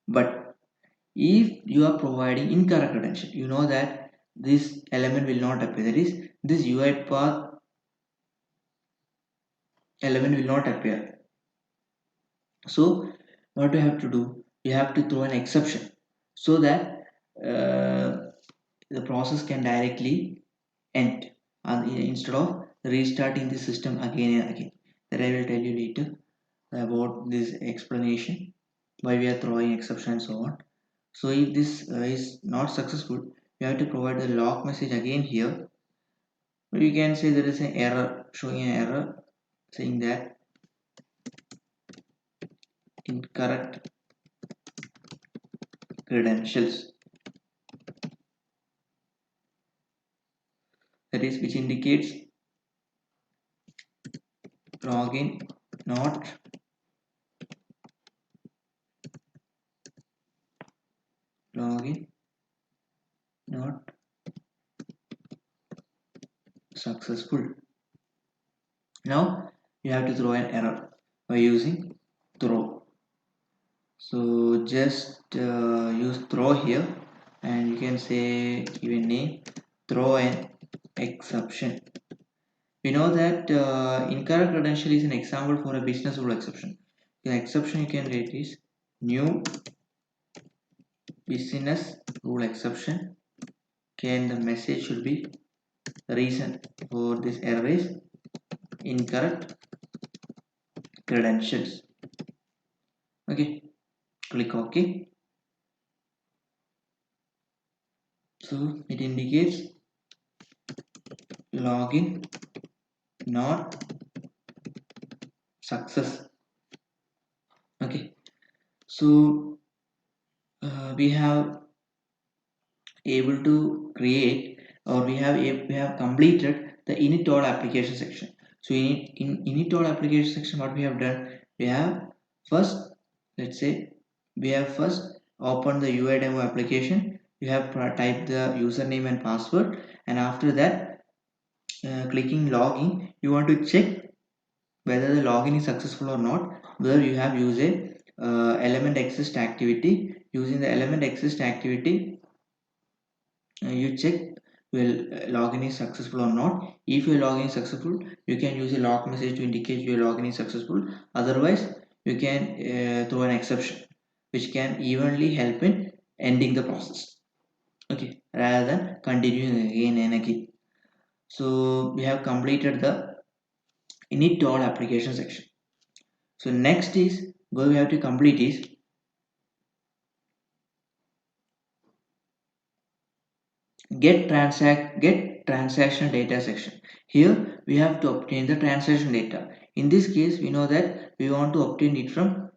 But if you are providing incorrect credential, you know that this element will not appear. That is, this UiPath element will not appear. So what you have to do? You have to throw an exception so that the process can directly end instead of restarting the system again and again. That I will tell you later about this explanation why we are throwing exception and so on. So if this is not successful, you have to provide the log message again here. You can say there is an error, showing an error saying that incorrect credentials, that is, which indicates login not login not successful. Now you have to throw an error by using throw. So just use throw here, and you can say give a name, throw an exception. We know that incorrect credential is an example for a business rule exception. The exception you can rate is new business rule exception. Can the message should be the reason for this error is incorrect credentials. Okay, click OK. So it indicates login not success. Okay, so we have able to create, or we have completed the init all application section. So in init all application section, what we have done, we have first, let's say, we have first opened the UI demo application. You have typed the username and password, and after that clicking login, you want to check whether the login is successful or not, whether you have used a element exist activity. Using the element exist activity, you check will login is successful or not. If your login is successful, you can use a log message to indicate your login is successful. Otherwise, you can throw an exception which can evenly help in ending the process, okay, rather than continuing again and again. So we have completed the init all application section. So next is what we have to complete is get transaction data section. Here we have to obtain the transaction data. In this case, we know that we want to obtain it from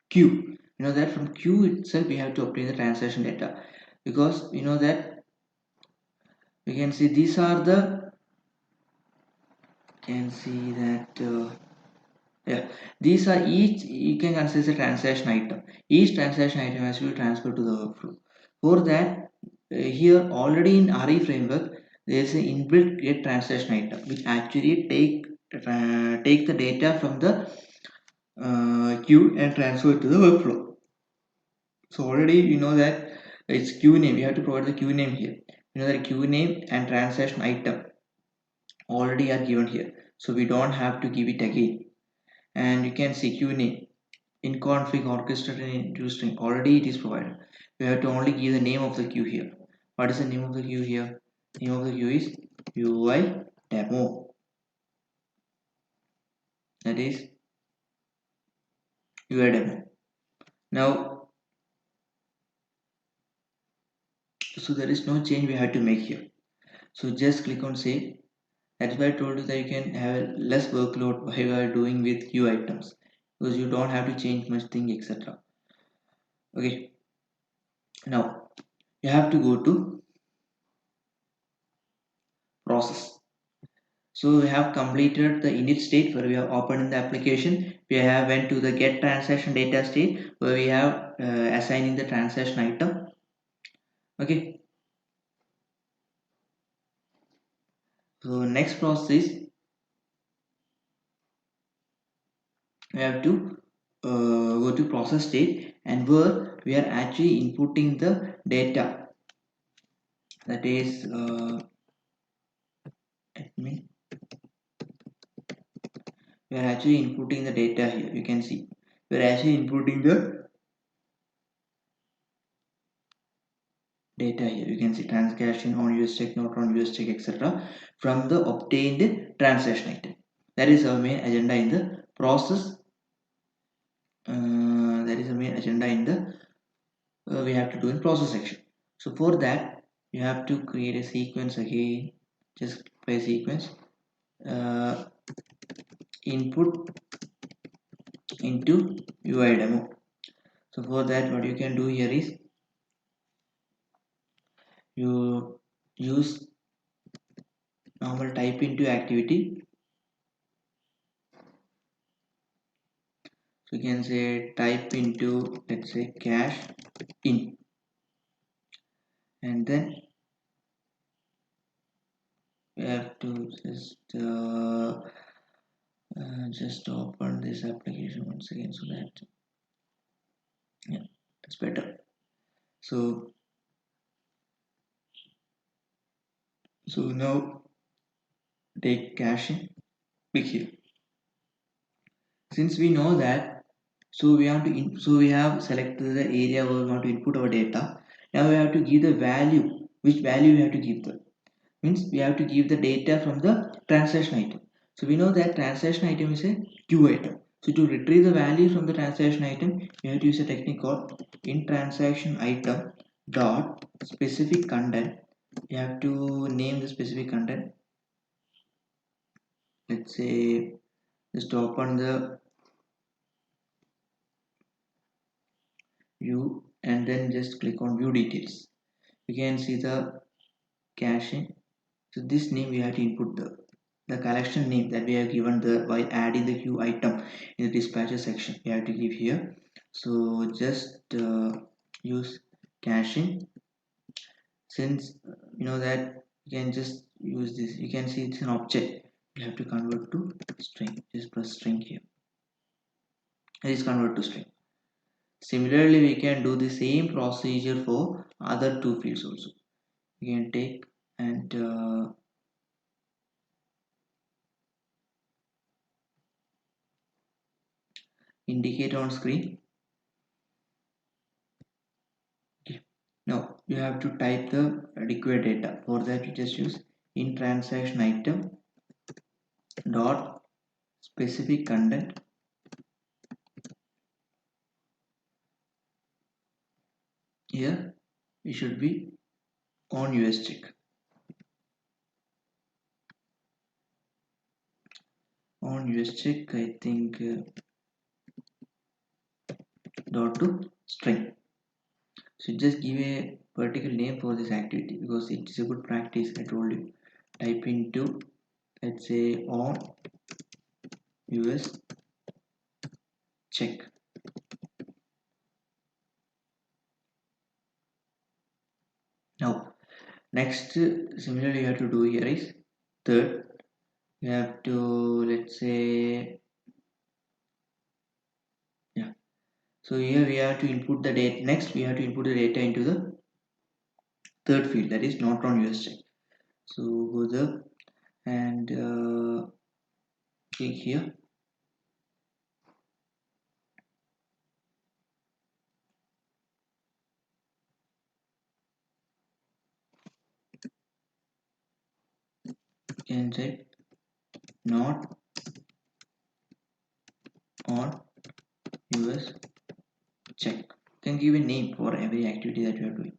queue. You know that from queue itself we have to obtain the transaction data, because we know that we can see these are the can see that yeah, these are each, you can consider a transaction item. Each transaction item has to be transferred to the workflow. For that, here already in RE framework, there is an inbuilt get transaction item which actually take the data from the queue and transfer it to the workflow. So already you know that it's queue name. You have to provide the queue name here. You know that queue name and transaction item already are given here, so we don't have to give it again. and you can see queue name in config orchestrator and into string. Already it is provided. You have to only give the name of the queue here. What is the name of the queue here? Name of the queue is UI demo. That is UI demo. Now, so there is no change we have to make here. So just click on save. That's why I told you that you can have less workload while you are doing with queue items, because you don't have to change much thing, etc. Okay, now you have to go to process. So we have completed the init state where we have opened the application. We have went to the get transaction data state where we have assigning the transaction item. Okay, so next process is we have to go to process state, and where we are actually inputting the data, that is admin. We are actually inputting the data here. You can see we are actually inputting the data here. You can see transaction on US check, not on US check, etc. from the obtained transaction item. That is our main agenda in the process. That is the main agenda in the we have to do in process section. So for that you have to create a sequence again. Just play sequence uh, input into UI demo. So for that what you can do here is you use normal type into activity. So you can say type into, let's say, cash in, and then we have to just open this application once again so that, yeah, it's better. So now take cash in, click here. Since we know that, so we have to so we have selected the area where we want to input our data. Now we have to give the value. Which value we have to give them? Means we have to give the data from the transaction item. So we know that transaction item is a queue item. So to retrieve the value from the transaction item, we have to use a technique called in transaction item dot specific content. You have to name the specific content. Let's say just open the view and then just click on view details. You can see the caching. So this name we have to input the collection name that we have given the while adding the queue item in the dispatcher section. We have to give here. So just use caching. Since you know that you can just use this. You can see it's an object. You have to convert to string. Just press string here. It is convert to string. Similarly, we can do the same procedure for other two fields also. You can take and indicate on screen. Okay. Now you have to type the required data. For that, you just use in transaction item dot specific content. Here it should be on US check. On US check, I think dot to string. So just give a particular name for this activity because it is a good practice. I told you. Type into, let's say, on US check. Now next, similarly you have to do here is third. You have to, let's say, yeah. So here we have to input the data. Next we have to input the data into the third field, that is not on US check. So go there and click here can check not on US check. You can give a name for every activity that you are doing.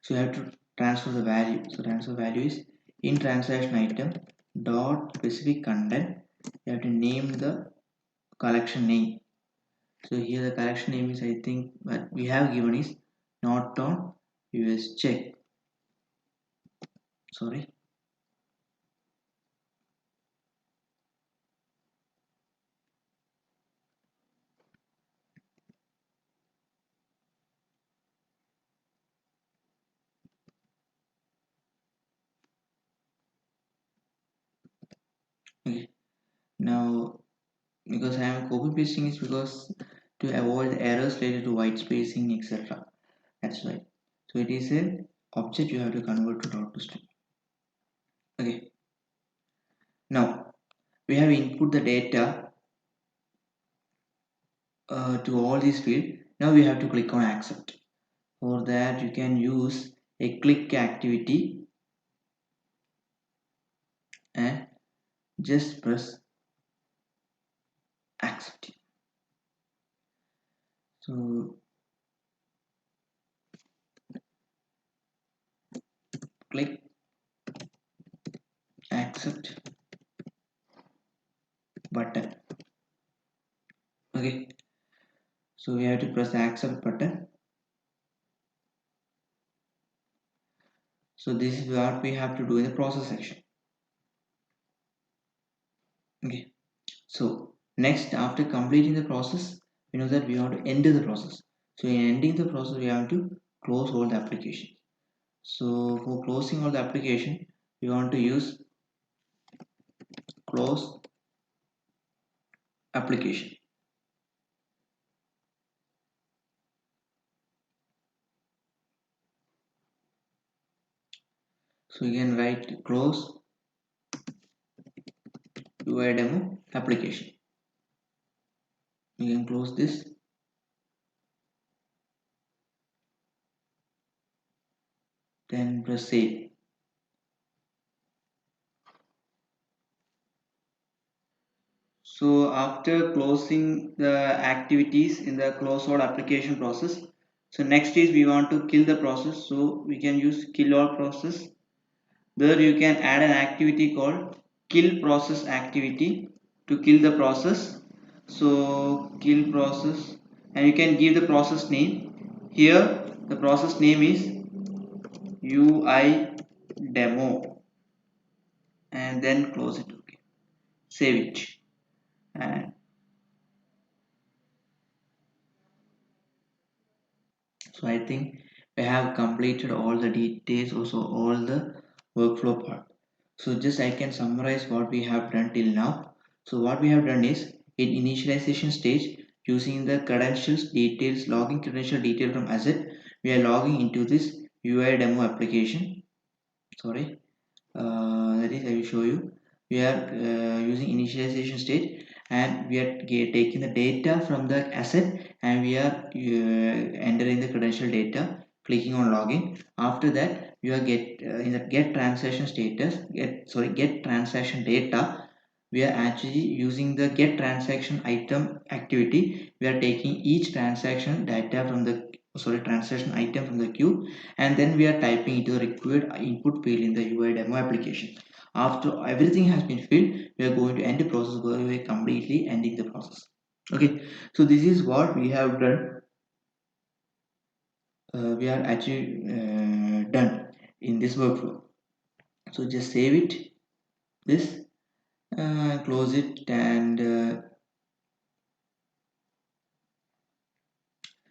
So you have to transfer the value. So transfer value is in transaction item dot specific content. You have to name the collection name. So here the collection name is, I think what we have given is not on US check. Sorry. Okay. Now because I am copy pasting is because to avoid errors related to white spacing, etc. That's why. So it is a object you have to convert to dot to string. Okay. Now we have input the data to all these fields. Now we have to click on accept. For that you can use a click activity and just press accept. So click accept button. Okay. So we have to press the accept button. So this is what we have to do in the process section. Okay. So next, after completing the process, we know that we have to end the process. So in ending the process, we have to close all the application. So for closing all the application, we want to use close application. So you can write close UI demo application. You can close this. Then press save. So after closing the activities in the close all application process, so next is we want to kill the process. So we can use kill all process. There you can add an activity called kill process activity to kill the process. So kill process, and you can give the process name. Here the process name is UI demo, and then close it. Okay, save it. And so I think we have completed all the details, also all the workflow part. So just I can summarize what we have done till now. So what we have done is in initialization stage, using the credentials details login credential detail from asset, we are logging into this UI demo application. Sorry, that is I will show you. We are using initialization state, and we are taking the data from the asset, and we are entering the credential data, clicking on login. After that you are in the get transaction status, get transaction data. We are actually using the get transaction item activity. We are taking each transaction data from the transaction item from the queue, and then we are typing into the required input field in the UI demo application. After everything has been filled, we are going to end the process where we are completely ending the process. Okay, so this is what we have done. We are actually done in this workflow. So just save it, this, close it, and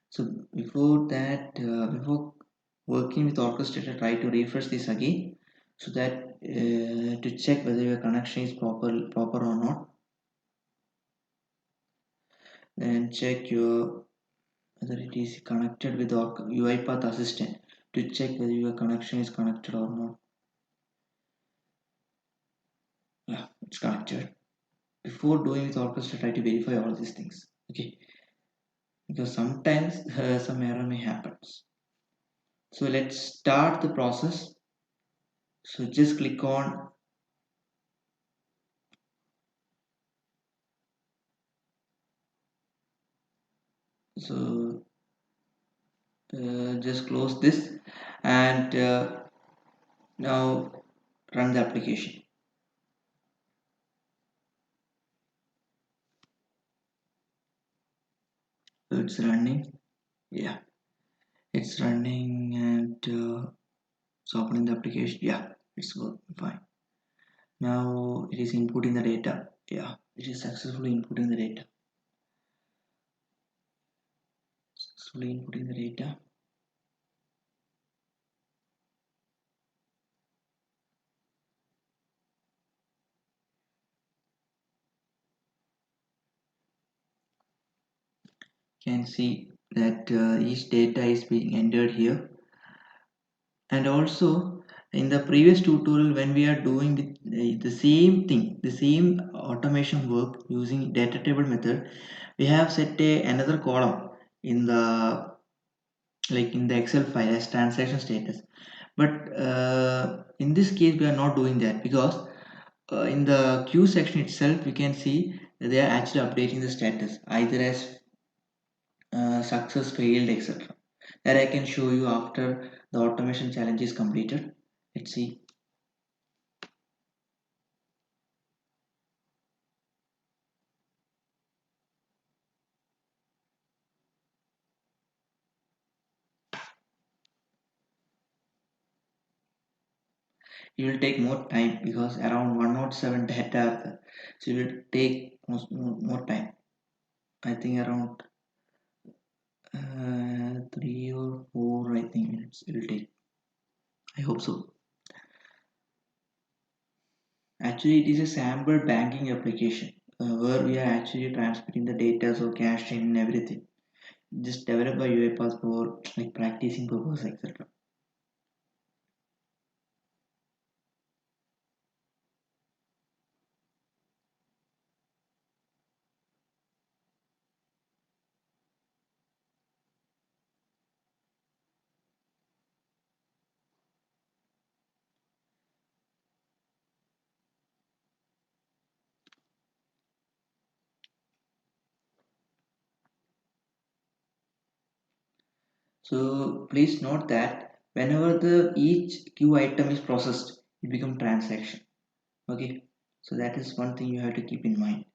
so before that, before working with orchestrator, try to refresh this again, so that to check whether your connection is proper or not. Then check your whether it is connected with UiPath assistant to check whether your connection is connected or not. Yeah, it's connected. Before doing with orchestrator, try to verify all these things. Okay, because sometimes some error may happen. So let's start the process. So just click on So just close this and now run the application. So it's running. Yeah, it's running and it's opening the application. Yeah, it's working fine. Now it is inputting the data. Yeah, it is successfully inputting the data. Successfully inputting the data. You can see that each data is being entered here. And also in the previous tutorial when we are doing the same thing, the same automation work using data table method, we have set another column in the in the Excel file as transaction status. But in this case we are not doing that because in the queue section itself we can see they are actually updating the status either as success, failed, etc. That I can show you after the automation challenge is completed. Let's see. It will take more time because around 107 data are there. So it will take more time. I think around 3 or 4 I think minutes it will take. I hope so. Actually, it is a sample banking application where we are actually transmitting the data, so cash in and everything. Just developed by UiPath for like practicing purpose, etc. So please note that whenever the each queue item is processed, it becomes transaction. Okay, so that is one thing you have to keep in mind.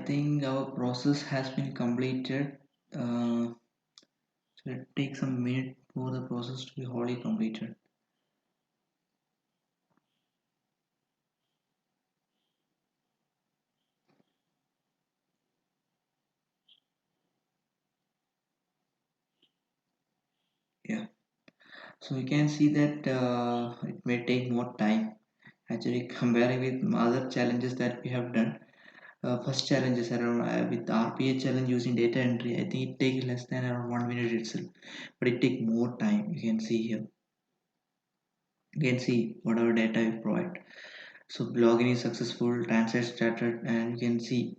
think our process has been completed. So it takes some minute for the process to be wholly completed. Yeah. So you can see that it may take more time. Actually, comparing with other challenges that we have done, first challenges around with RPA challenge using data entry, I think it takes less than around 1 minute itself, but it take more time. You can see here. You can see whatever data you provide. So login is successful, transaction started, and you can see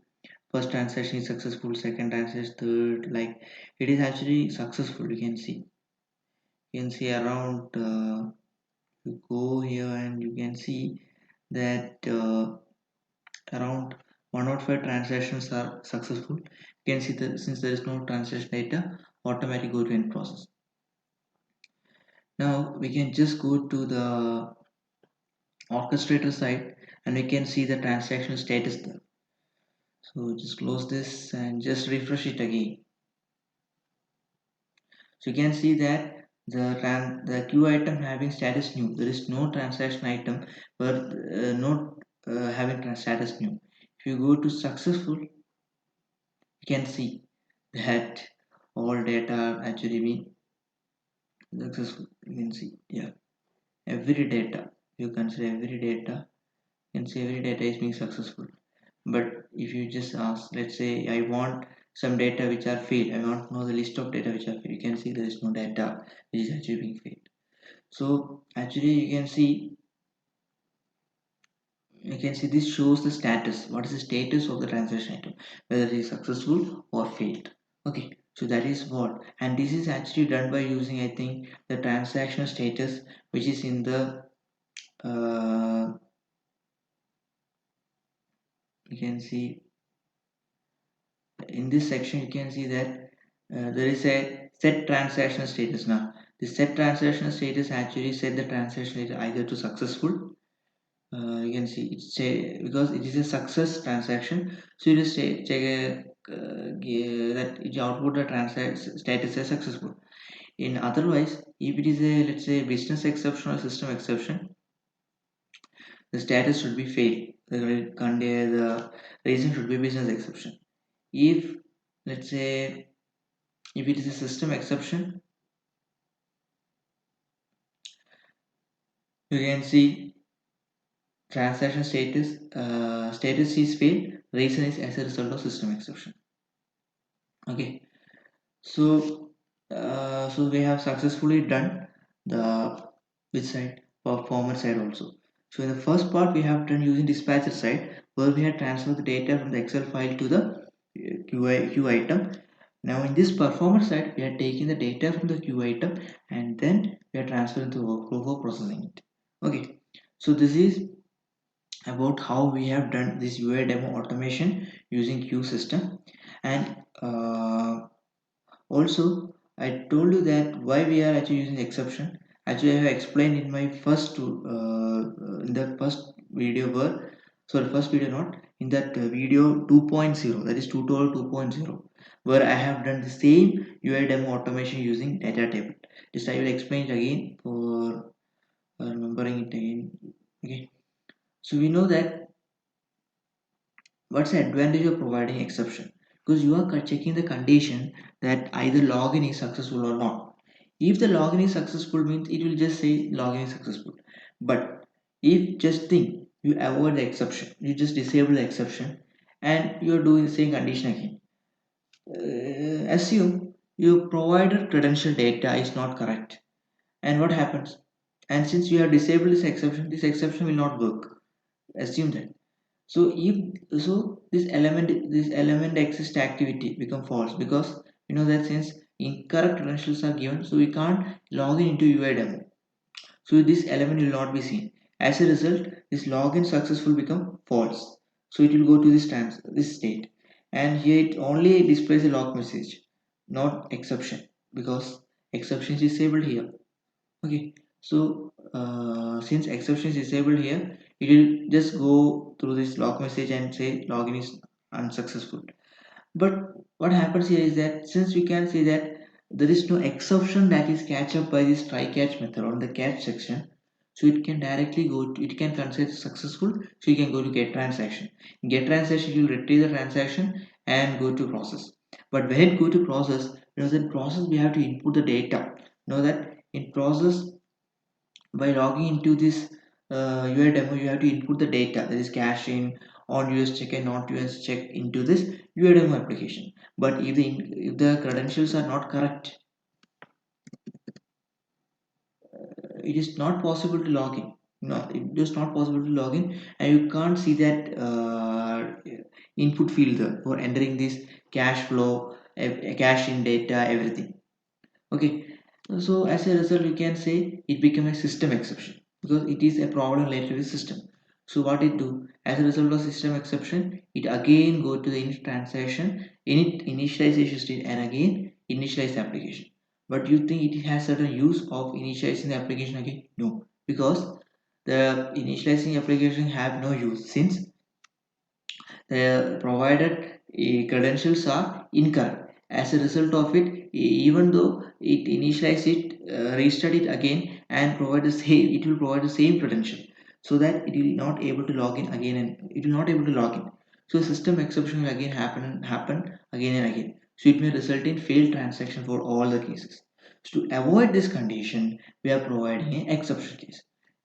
first transaction is successful, second transaction, third, like it is actually successful. You can see around. You go here and you can see that around 105 transactions are successful. You can see that since there is no transaction data, automatically go to end process. Now we can just go to the orchestrator side and we can see the transaction status there. So just close this and just refresh it again. So you can see that the queue item having status new. There is no transaction item but not having status new. If you go to successful, you can see that all data are actually being successful. You can see, yeah, every data, you consider every data, you can see every data is being successful. But if you just ask, let's say I want some data which are failed, I want to know the list of data which are failed, you can see there is no data which is actually being failed. So actually you can see this shows the status, what is the status of the transaction item, whether it is successful or failed. Okay, so that is what, and this is actually done by using, I think, the transaction status, which is in the uh, you can see in this section. You can see that there is a set transaction status. Now the set transaction status actually set the transaction is either to successful. You can see it's a, because it is a success transaction, so you just check that it output the transaction status as successful. In otherwise, if it is a, let's say, business exception or system exception, the status should be failed. The reason should be business exception. If, let's say, if it is a system exception, you can see transaction status is failed. Reason is as a result of system exception. Okay, so so we have successfully done the which side, performer side also. So in the first part we have done using dispatcher side, where we have transferred the data from the Excel file to the queue item. Now in this performer side, we are taking the data from the queue item and then we are transferring to workflow for processing it. Okay, so this is about how we have done this UI demo automation using queue system. And also I told you that why we are actually using exception. Actually I have explained in my first in the first video where, sorry, first video not, in that video 2.0, that is tutorial 2.0, where I have done the same UI demo automation using data table. Just I will explain it again for remembering it again. Okay, so we know that what's the advantage of providing exception, because you are checking the condition that either login is successful or not. If the login is successful means it will just say login is successful. But if just think you avoid the exception, you just disable the exception and you are doing the same condition again. Assume your provider credential data is not correct, and what happens? And since you have disabled this exception will not work. Assume that. So if so, this element exist activity become false, because you know that since incorrect credentials are given, so we can't log in into UI demo. So this element will not be seen. As a result, this login successful become false. So it will go to this state, and here it only displays a log message, not exception, because exception is disabled here. Okay, so since exception is disabled here, it will just go through this log message and say login is unsuccessful. But what happens here is that since we can see that there is no exception that is catch up by this try catch method on the catch section, so it can directly go to, it can consider successful, so you can go to get transaction. In get transaction, you will retrieve the transaction and go to process. But when it go to process, in process we have to input the data. That in process, by logging into this UI demo, you have to input the data, that is cash in, on US check and not US check into this UI demo application. But if the credentials are not correct, it is not possible to log in. No, it is not possible to log in, and you can't see that input field there for entering this cash flow, cash in data, everything. Okay, so as a result, we can say it became a system exception because it is a problem related to the system. So what it do, as a result of system exception, it again go to the init transaction, init initialization state, and again initialize the application. But you think it has certain use of initializing the application again? No, because the initializing application have no use since the provided credentials are incorrect. As a result of it, even though it initialize it, restart it again and provide the same, it will provide the same credential, so that it will not able to log in again, and it will not able to log in. So system exception will again happen again and again. So it may result in failed transaction for all the cases. So to avoid this condition, we are providing an exception case.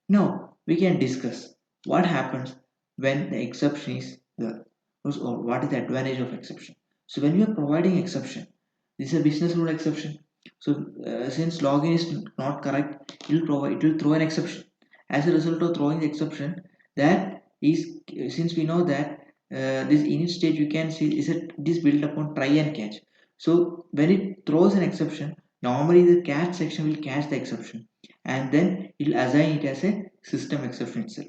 Now we can discuss what happens when the exception is there, or what is the advantage of exception. So when you are providing exception, this is a business rule exception. So since login is not correct, it will throw an exception. As a result of throwing the exception, that is, since we know that this init state, you can see it is built upon try and catch. So when it throws an exception, normally the catch section will catch the exception, and then it will assign it as a system exception itself.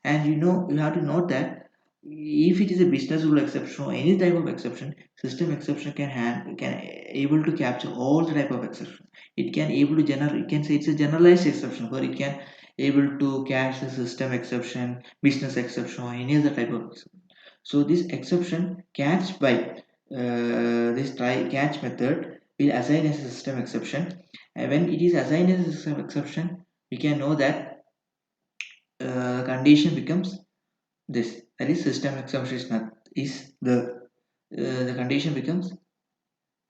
And you have to note that if it is a business rule exception or any type of exception, system exception can able to capture all the type of exception. It can able to generate, it can say it's a generalized exception, where it can able to catch the system exception, business exception, or any other type of exception. So this exception catch by this try catch method will assign as a system exception, and when it is assigned as a system exception, we can know that condition becomes this, that is system exception is not, is the condition becomes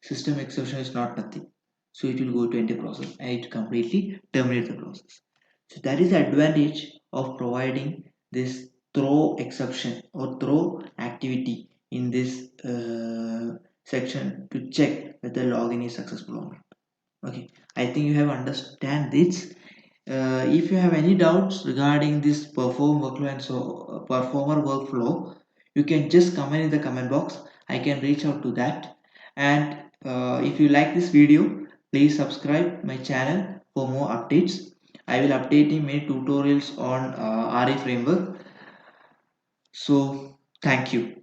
system exception is not nothing. So it will go to end the process and it completely terminate the process. So that is the advantage of providing this throw exception or throw activity in this section to check whether login is successful or not. Okay, I think you have understand this. If you have any doubts regarding this performer workflow, you can just comment in the comment box. I can reach out to that. And if you like this video, please subscribe my channel for more updates. I will updating many tutorials on RE framework. So thank you.